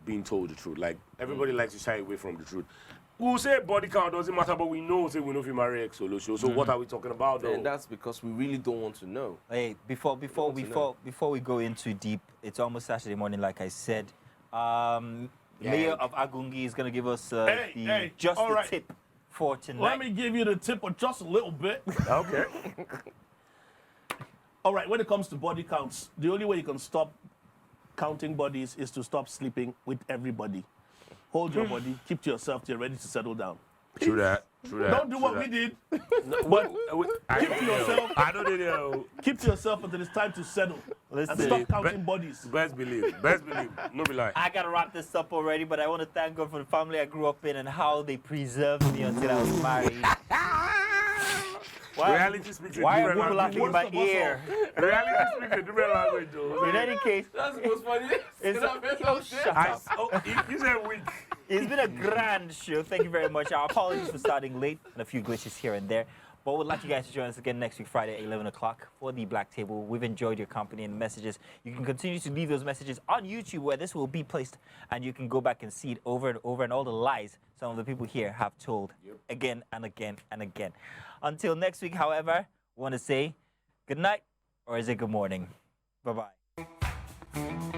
Speaker 4: being told the truth. Like, everybody likes to shy away from the truth. We'll say body count doesn't matter, but we know if you marry ex solo show. So what are we talking about, though?
Speaker 3: And that's because we really don't want to know.
Speaker 1: Hey, before we go into deep, it's almost Saturday morning, like I said. Mayor of Agungi is gonna give us
Speaker 2: all
Speaker 1: the
Speaker 2: right.
Speaker 1: tip for tonight.
Speaker 2: Let me give you the tip of just a little bit.
Speaker 4: Okay.
Speaker 2: All right, when it comes to body counts, the only way you can stop counting bodies is to stop sleeping with everybody. Hold your body, keep to yourself till you're ready to settle down.
Speaker 4: True that.
Speaker 2: Don't do what we did. But keep to yourself.
Speaker 4: I don't know.
Speaker 2: Keep to yourself until it's time to settle.
Speaker 1: Listen.
Speaker 2: And stop counting bodies.
Speaker 4: Best believe. No be lie.
Speaker 1: I gotta wrap this up already, but I want to thank God for the family I grew up in and how they preserved me until I was married.
Speaker 4: Reality speaks a
Speaker 1: Why are
Speaker 4: different
Speaker 1: people laughing in
Speaker 4: language.
Speaker 1: my ear?
Speaker 4: Reality speaks a different language, though.
Speaker 1: In any case,
Speaker 3: That's the most funny.
Speaker 1: shut up.
Speaker 4: You said weak.
Speaker 1: It's been a grand show. Thank you very much. Our apologies for starting late and a few glitches here and there. But we'd like you guys to join us again next week, Friday at 11 o'clock for the Black Table. We've enjoyed your company and the messages. You can continue to leave those messages on YouTube where this will be placed, and you can go back and see it over and over and all the lies some of the people here have told again and again and again. Until next week, however, we want to say good night, or is it good morning? Bye-bye.